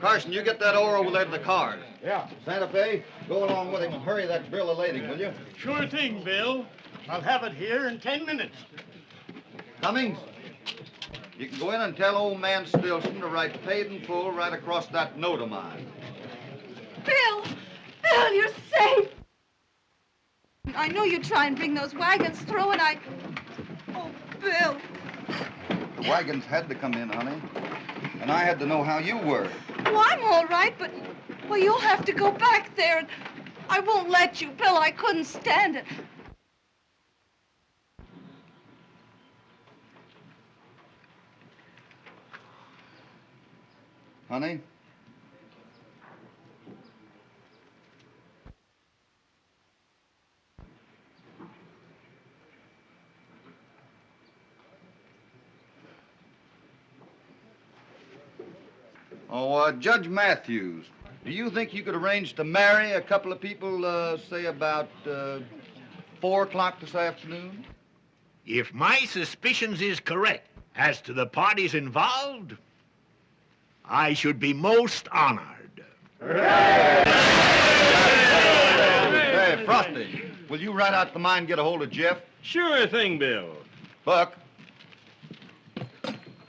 Speaker 7: Carson, you get that ore over there to the cars.
Speaker 11: Yeah.
Speaker 7: Santa Fe, go along with him and hurry that bill of lading, will you?
Speaker 11: Sure thing, Bill. I'll have it here in 10 minutes.
Speaker 7: Cummings, you can go in and tell old man Stilson to write paid in full right across that note of mine.
Speaker 8: Bill! Bill, you're safe! I know you try and bring those wagons through, and I... Oh, Bill.
Speaker 7: The wagons had to come in, honey. And I had to know how you were.
Speaker 8: Well, I'm all right, but... Well, you'll have to go back there, and I won't let you, Bill. I couldn't stand it.
Speaker 7: Honey? Oh, Judge Matthews, do you think you could arrange to marry a couple of people, say about 4 o'clock this afternoon?
Speaker 3: If my suspicions is correct as to the parties involved, I should be most honored.
Speaker 7: Hey, Frosty, will you ride out the mine and get a hold of Jeff?
Speaker 11: Sure thing, Bill.
Speaker 7: Buck,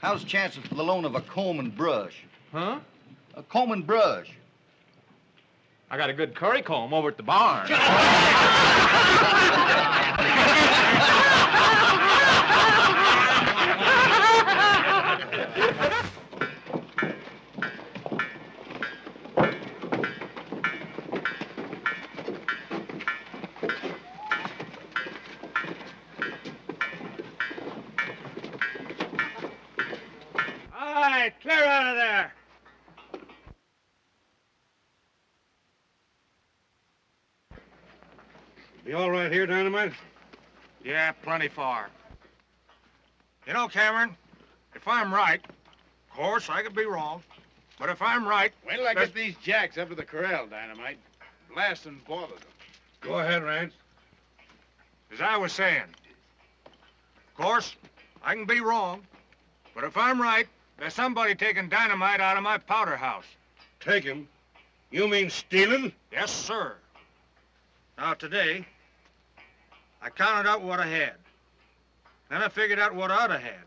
Speaker 7: how's chances for the loan of a comb and brush?
Speaker 11: Huh?
Speaker 7: A comb and brush.
Speaker 11: I got a good curry comb over at the barn. All right, clear out of there.
Speaker 1: Be all right here, Dynamite?
Speaker 11: Yeah, plenty far. You know, Cameron, if I'm right, of course, I could be wrong, but if I'm right...
Speaker 13: Wait till I get these jacks up to the corral, Dynamite. Blast and boil them.
Speaker 1: Go ahead, Rance.
Speaker 11: As I was saying, of course, I can be wrong, but if I'm right, there's somebody taking dynamite out of my powder house.
Speaker 1: Taking? You mean stealing?
Speaker 11: Yes, sir. Now, today, I counted out what I had. Then I figured out what I'd have had.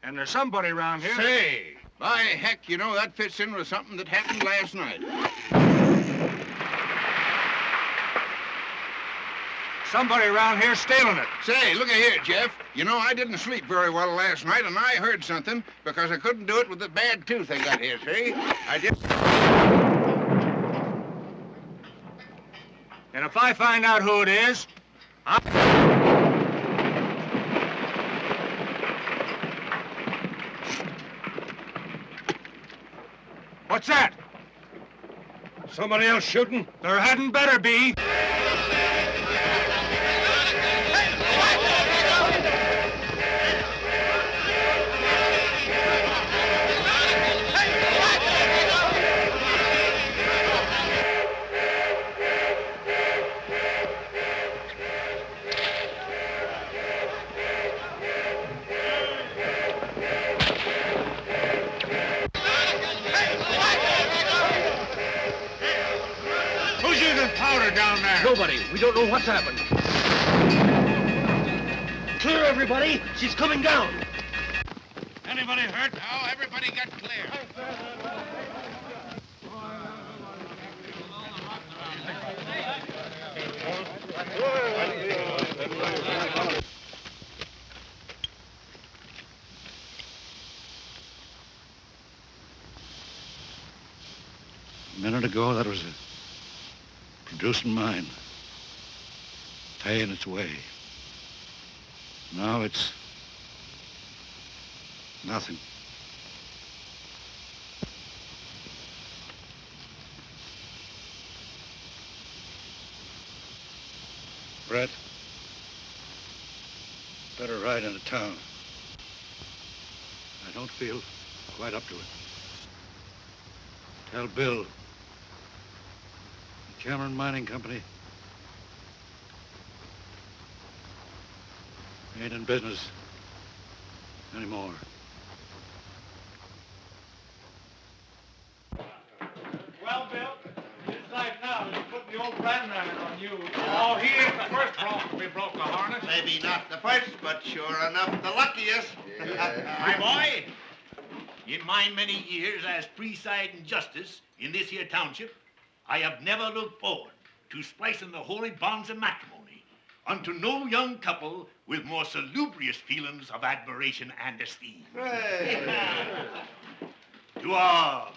Speaker 11: And there's somebody around here...
Speaker 5: Say, by heck, you know, that fits in with something that happened last night.
Speaker 11: Somebody around here stealing it.
Speaker 5: Say, look here, Jeff. You know, I didn't sleep very well last night, and I heard something because I couldn't do it with the bad tooth I got here, see? I just...
Speaker 11: And if I find out who it is, What's that?
Speaker 1: Somebody else shooting?
Speaker 11: There hadn't better be. Who's using powder down there?
Speaker 9: Nobody. We don't know what's happened. Clear, everybody. She's coming down.
Speaker 5: Anybody hurt? No, everybody got clear.
Speaker 1: A minute ago, that was a producing mine, paying its way. Now it's Nothing. Brett, better ride into town. I don't feel quite up to it. Tell Bill, the Cameron Mining Company ain't in business anymore.
Speaker 11: Well, Bill, it's like now you put the old brand iron on you. Oh, he ain't the first bronc we broke the harness.
Speaker 14: Maybe not the first, but sure enough the luckiest.
Speaker 3: My boy, in my many years as presiding justice in this here township, I have never looked forward to splicing the holy bonds of matrimony unto no young couple with more salubrious feelings of admiration and esteem. To our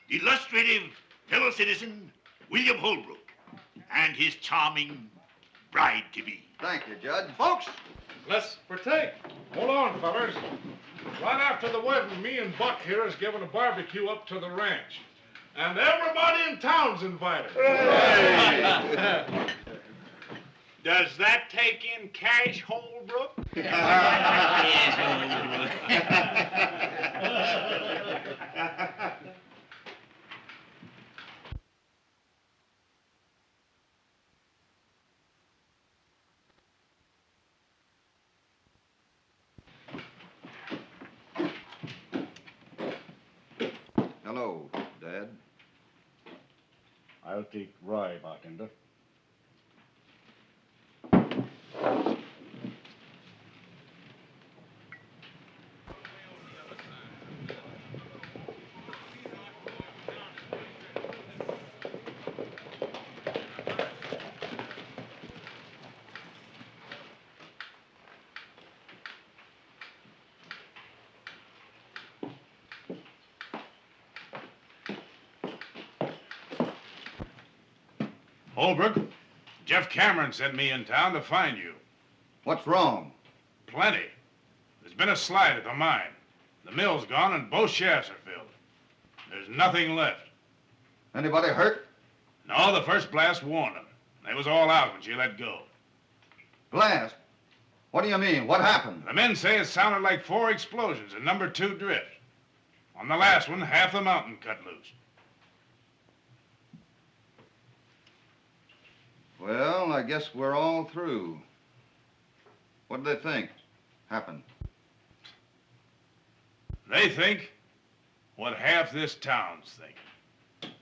Speaker 3: illustrative fellow citizen, William Holbrook, and his charming bride-to-be.
Speaker 7: Thank you, Judge.
Speaker 13: Folks, let's partake. Hold on, fellers. Right after the wedding, me and Buck here is giving a barbecue up to the ranch. And everybody in town's invited.
Speaker 11: Does that take in cash, Holbrook?
Speaker 3: Yes, Holbrook.
Speaker 7: Hello, Dad.
Speaker 2: I'll take rye, bartender.
Speaker 13: Holbrook, Jeff Cameron sent me in town to find you.
Speaker 7: What's wrong?
Speaker 13: Plenty. There's been a slide at the mine. The mill's gone and both shafts are filled. There's nothing left.
Speaker 7: Anybody hurt?
Speaker 13: No, the first blast warned them. They was all out when she let go.
Speaker 7: Blast? What do you mean? What happened?
Speaker 13: The men say it sounded like 4 explosions in number 2 drift. On the last one, half the mountain cut loose.
Speaker 7: Well, I guess we're all through. What do they think happened?
Speaker 13: They think what half this town's thinking.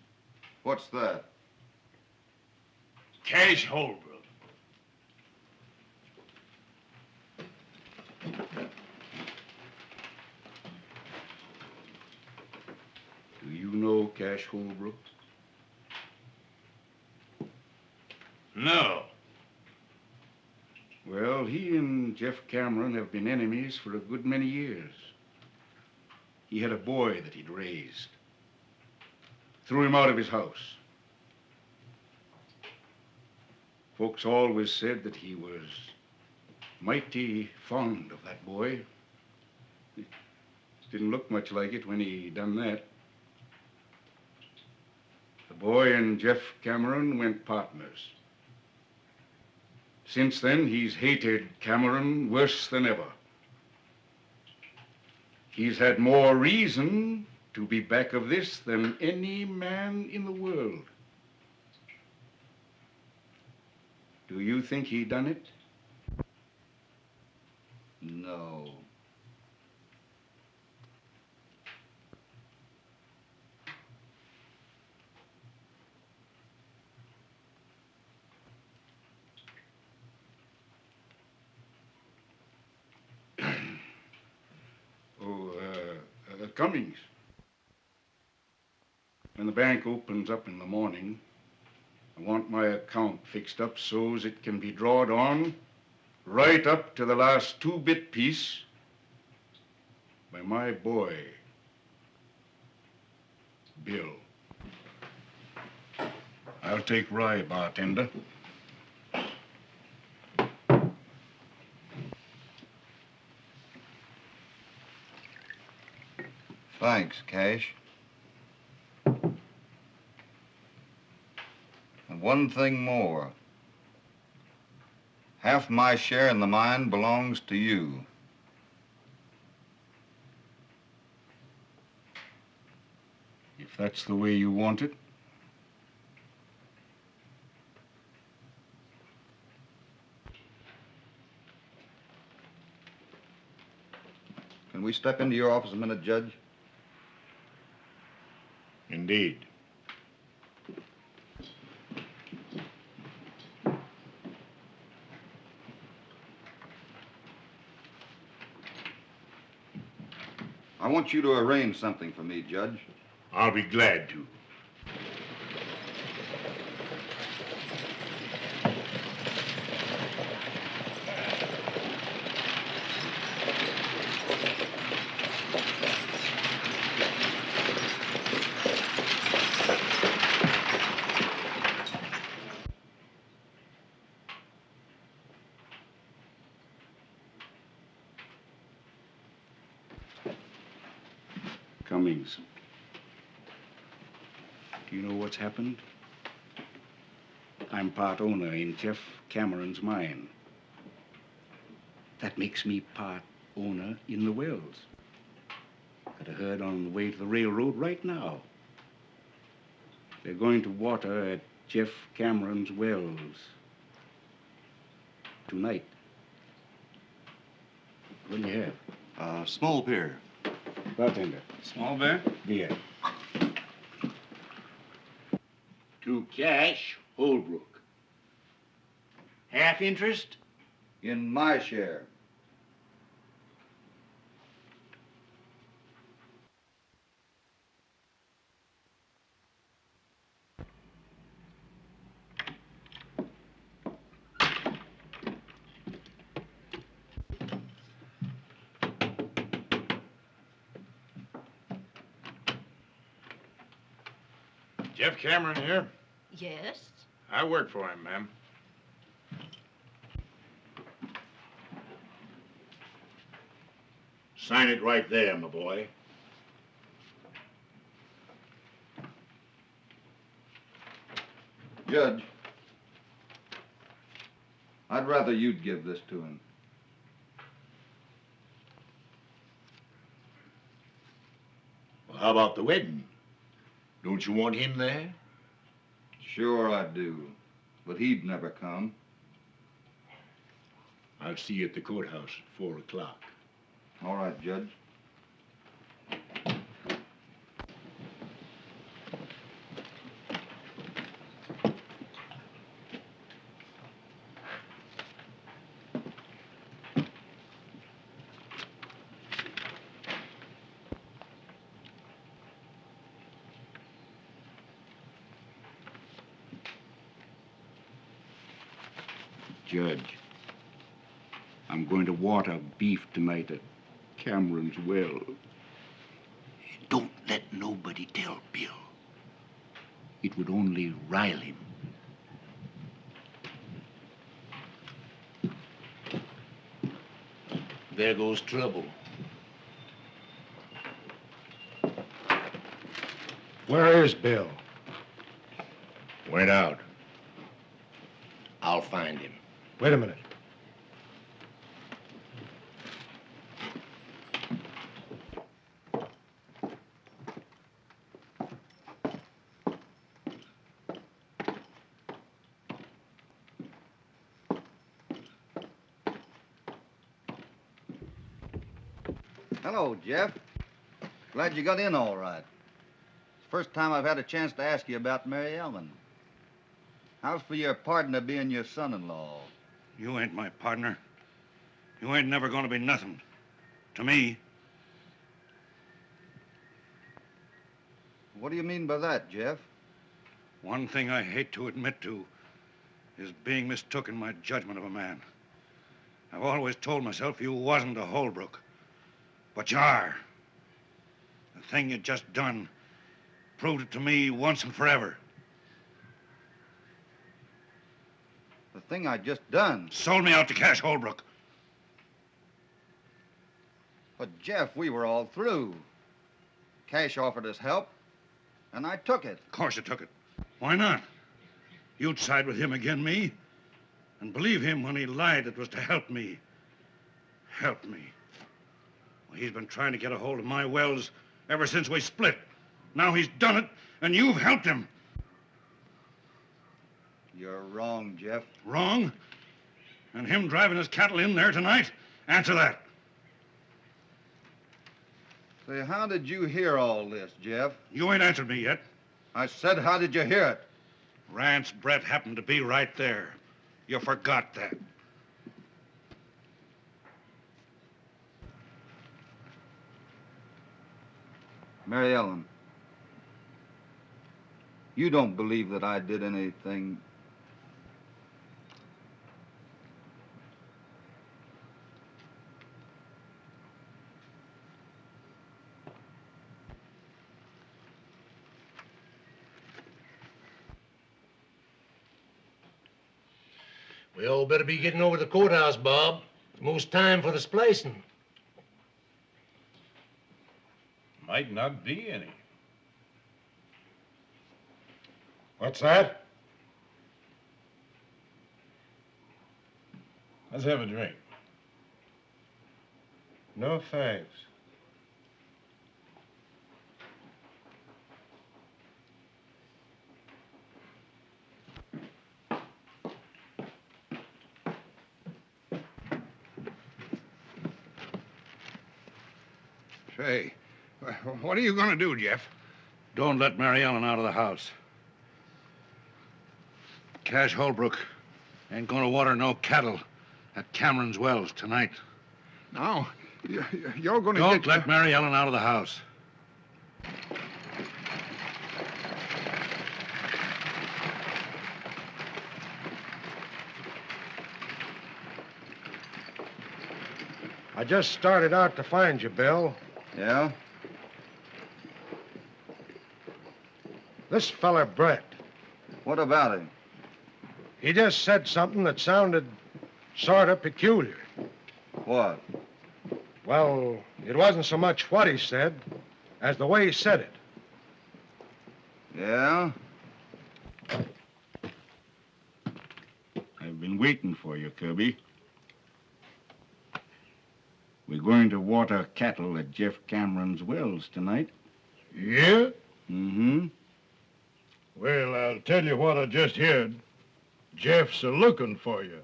Speaker 7: What's that?
Speaker 13: Cash Holbrook.
Speaker 2: Do you know Cash Holbrook?
Speaker 13: No.
Speaker 2: Well, he and Jeff Cameron have been enemies for a good many years. He had a boy that he'd raised. Threw him out of his house. Folks always said that he was mighty fond of that boy. It didn't look much like it when he done that. The boy and Jeff Cameron went partners. Since then, he's hated Cameron worse than ever. He's had more reason to be back of this than any man in the world. Do you think he done it?
Speaker 7: No.
Speaker 2: Cummings. When the bank opens up in the morning, I want my account fixed up so's it can be drawed on right up to the last 2-bit piece by my boy, Bill. I'll take rye, bartender.
Speaker 7: Thanks, Cash. And one thing more. Half my share in the mine belongs to you.
Speaker 2: If that's the way you want it.
Speaker 7: Can we step into your office a minute, Judge?
Speaker 3: Indeed.
Speaker 7: I want you to arrange something for me, Judge.
Speaker 3: I'll be glad to.
Speaker 2: Cummings. Do you know what's happened? I'm part owner in Jeff Cameron's mine. That makes me part owner in the wells. Got a herd on the way to the railroad right now. They're going to water at Jeff Cameron's wells tonight. What do you have?
Speaker 7: Small beer.
Speaker 2: Bartender.
Speaker 11: Small beer?
Speaker 2: Beer.
Speaker 3: To Cash Holbrook. Half interest?
Speaker 7: In my share.
Speaker 6: Jeff Cameron here.
Speaker 8: Yes?
Speaker 6: I work for him, ma'am.
Speaker 3: Sign it right there, my boy.
Speaker 7: Judge, I'd rather you'd give this to him.
Speaker 3: Well, how about the wedding? Don't you want him there?
Speaker 7: Sure I do, but he'd never come.
Speaker 3: I'll see you at the courthouse at 4 o'clock.
Speaker 7: All right, Judge.
Speaker 2: Judge, I'm going to water beef tonight at Cameron's well.
Speaker 3: Don't let nobody tell Bill.
Speaker 2: It would only rile him.
Speaker 3: There goes trouble.
Speaker 1: Where is Bill?
Speaker 3: Went out. I'll find him.
Speaker 1: Wait a minute.
Speaker 7: Hello, Jeff. Glad you got in all right. It's the first time I've had a chance to ask you about Mary Ellen. How's for your partner being your son-in-law?
Speaker 1: You ain't my partner. You ain't never gonna be nothing. To me.
Speaker 7: What do you mean by that, Jeff?
Speaker 1: One thing I hate to admit to is being mistook in my judgment of a man. I've always told myself you wasn't a Holbrook. But you are. The thing you just done proved it to me once and forever.
Speaker 7: The thing I just done.
Speaker 1: Sold me out to Cash Holbrook.
Speaker 7: But, Jeff, we were all through. Cash offered us help, and I took it.
Speaker 1: Of course you took it. Why not? You'd side with him again me. And believe him when he lied it was to help me. Help me. Well, he's been trying to get a hold of my wells ever since we split. Now he's done it, and you've helped him.
Speaker 7: You're wrong, Jeff.
Speaker 1: Wrong? And him driving his cattle in there tonight? Answer that.
Speaker 7: Say, how did you hear all this, Jeff?
Speaker 1: You ain't answered me yet.
Speaker 7: I said, how did you hear it?
Speaker 1: Rance Brett happened to be right there. You forgot that.
Speaker 7: Mary Ellen, you don't believe that I did anything.
Speaker 9: We all better be getting over to the courthouse, Bob. It's most time for the splicing.
Speaker 6: Might not be any.
Speaker 12: What's that?
Speaker 6: Let's have a drink.
Speaker 12: No thanks.
Speaker 5: Say, what are you going to do, Jeff?
Speaker 1: Don't let Mary Ellen out of the house. Cash Holbrook ain't gonna water no cattle at Cameron's wells tonight.
Speaker 5: Now, you're going to
Speaker 1: Don't let Mary Ellen out of the house.
Speaker 12: I just started out to find you, Bill.
Speaker 7: Yeah?
Speaker 12: This feller, Brett.
Speaker 7: What about him?
Speaker 12: He just said something that sounded sort of peculiar.
Speaker 7: What?
Speaker 12: Well, it wasn't so much what he said as the way he said it.
Speaker 7: Yeah?
Speaker 2: I've been waiting for you, Kirby. We're going to water cattle at Jeff Cameron's wells tonight.
Speaker 10: Yeah?
Speaker 2: Mm-hmm.
Speaker 10: Well, I'll tell you what I just heard. Jeff's a-looking for you.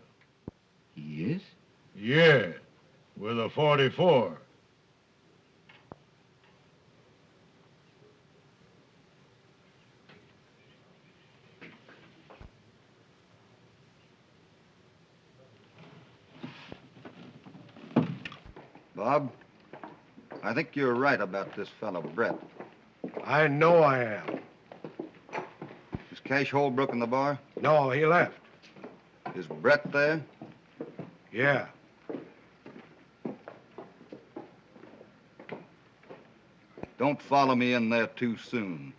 Speaker 2: Yes?
Speaker 10: Yeah, with a 44.
Speaker 7: Bob, I think you're right about this fellow, Brett.
Speaker 12: I know I am.
Speaker 7: Is Cash Holbrook in the bar?
Speaker 12: No, he left.
Speaker 7: Is Brett there?
Speaker 12: Yeah.
Speaker 7: Don't follow me in there too soon.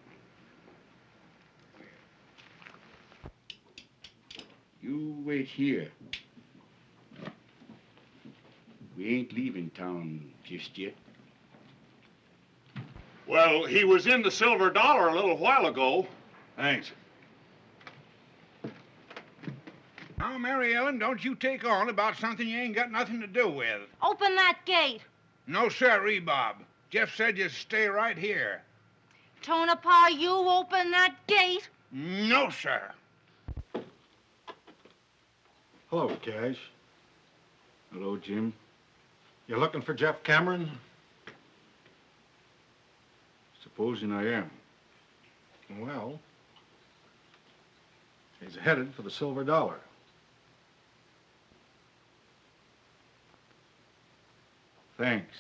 Speaker 2: You wait here. We ain't leaving town just yet.
Speaker 13: Well, he was in the Silver Dollar a little while ago.
Speaker 1: Thanks.
Speaker 5: Now, Mary Ellen, don't you take on about something you ain't got nothing to do with.
Speaker 4: Open that gate.
Speaker 5: No, sirree, Bob. Jeff said you stay right here.
Speaker 4: Tonopah, you open that gate.
Speaker 5: No, sir.
Speaker 12: Hello, Cash.
Speaker 2: Hello, Jim.
Speaker 12: You looking for Jeff Cameron?
Speaker 2: Supposing I am.
Speaker 12: Well, he's headed for the Silver Dollar.
Speaker 2: Thanks.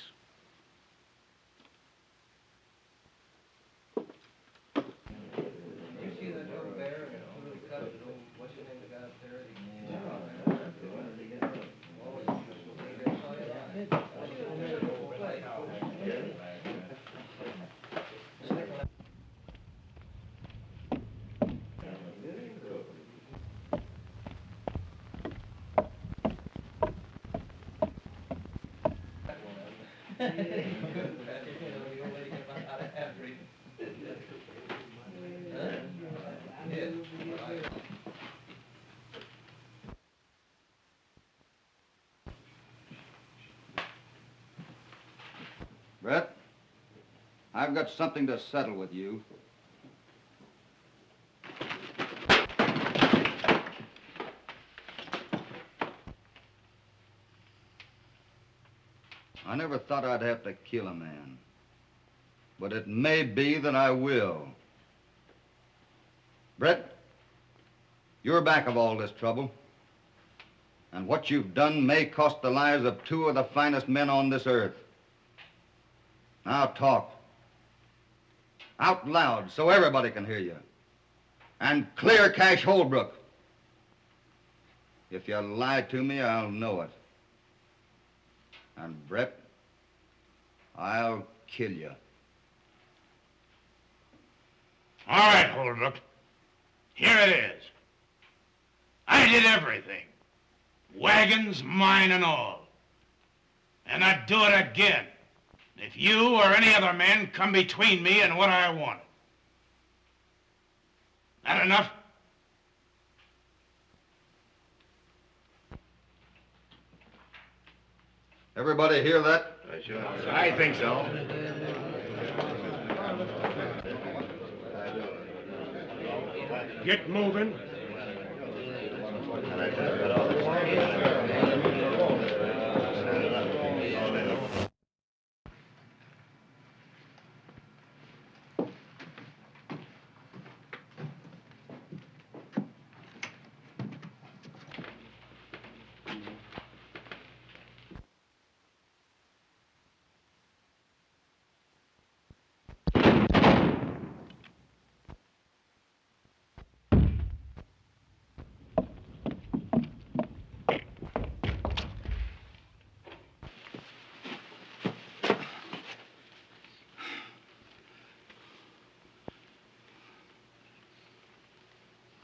Speaker 7: I've got something to settle with you. I never thought I'd have to kill a man. But it may be that I will. Brett, you're back of all this trouble. And what you've done may cost the lives of two of the finest men on this earth. Now talk. Out loud so everybody can hear you. And clear Cash Holbrook. If you lie to me, I'll know it. And Brett, I'll kill you.
Speaker 6: All right, Holbrook. Here it is. I did everything. Wagons, mine and all. And I'd do it again if you or any other man come between me and what I want. That enough?
Speaker 7: Everybody hear that?
Speaker 6: I think so.
Speaker 12: Get moving.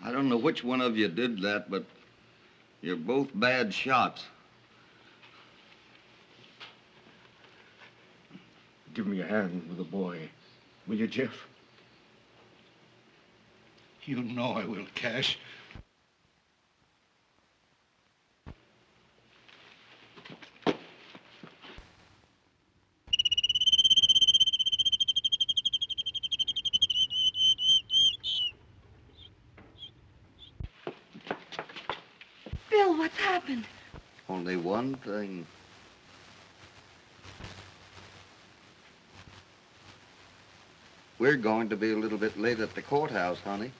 Speaker 7: I don't know which one of you did that, but you're both bad shots.
Speaker 10: Give me a hand with the boy. Will you, Jeff?
Speaker 1: You know I will, Cash.
Speaker 8: Bill, what's happened?
Speaker 7: Only one thing. We're going to be a little bit late at the courthouse, honey.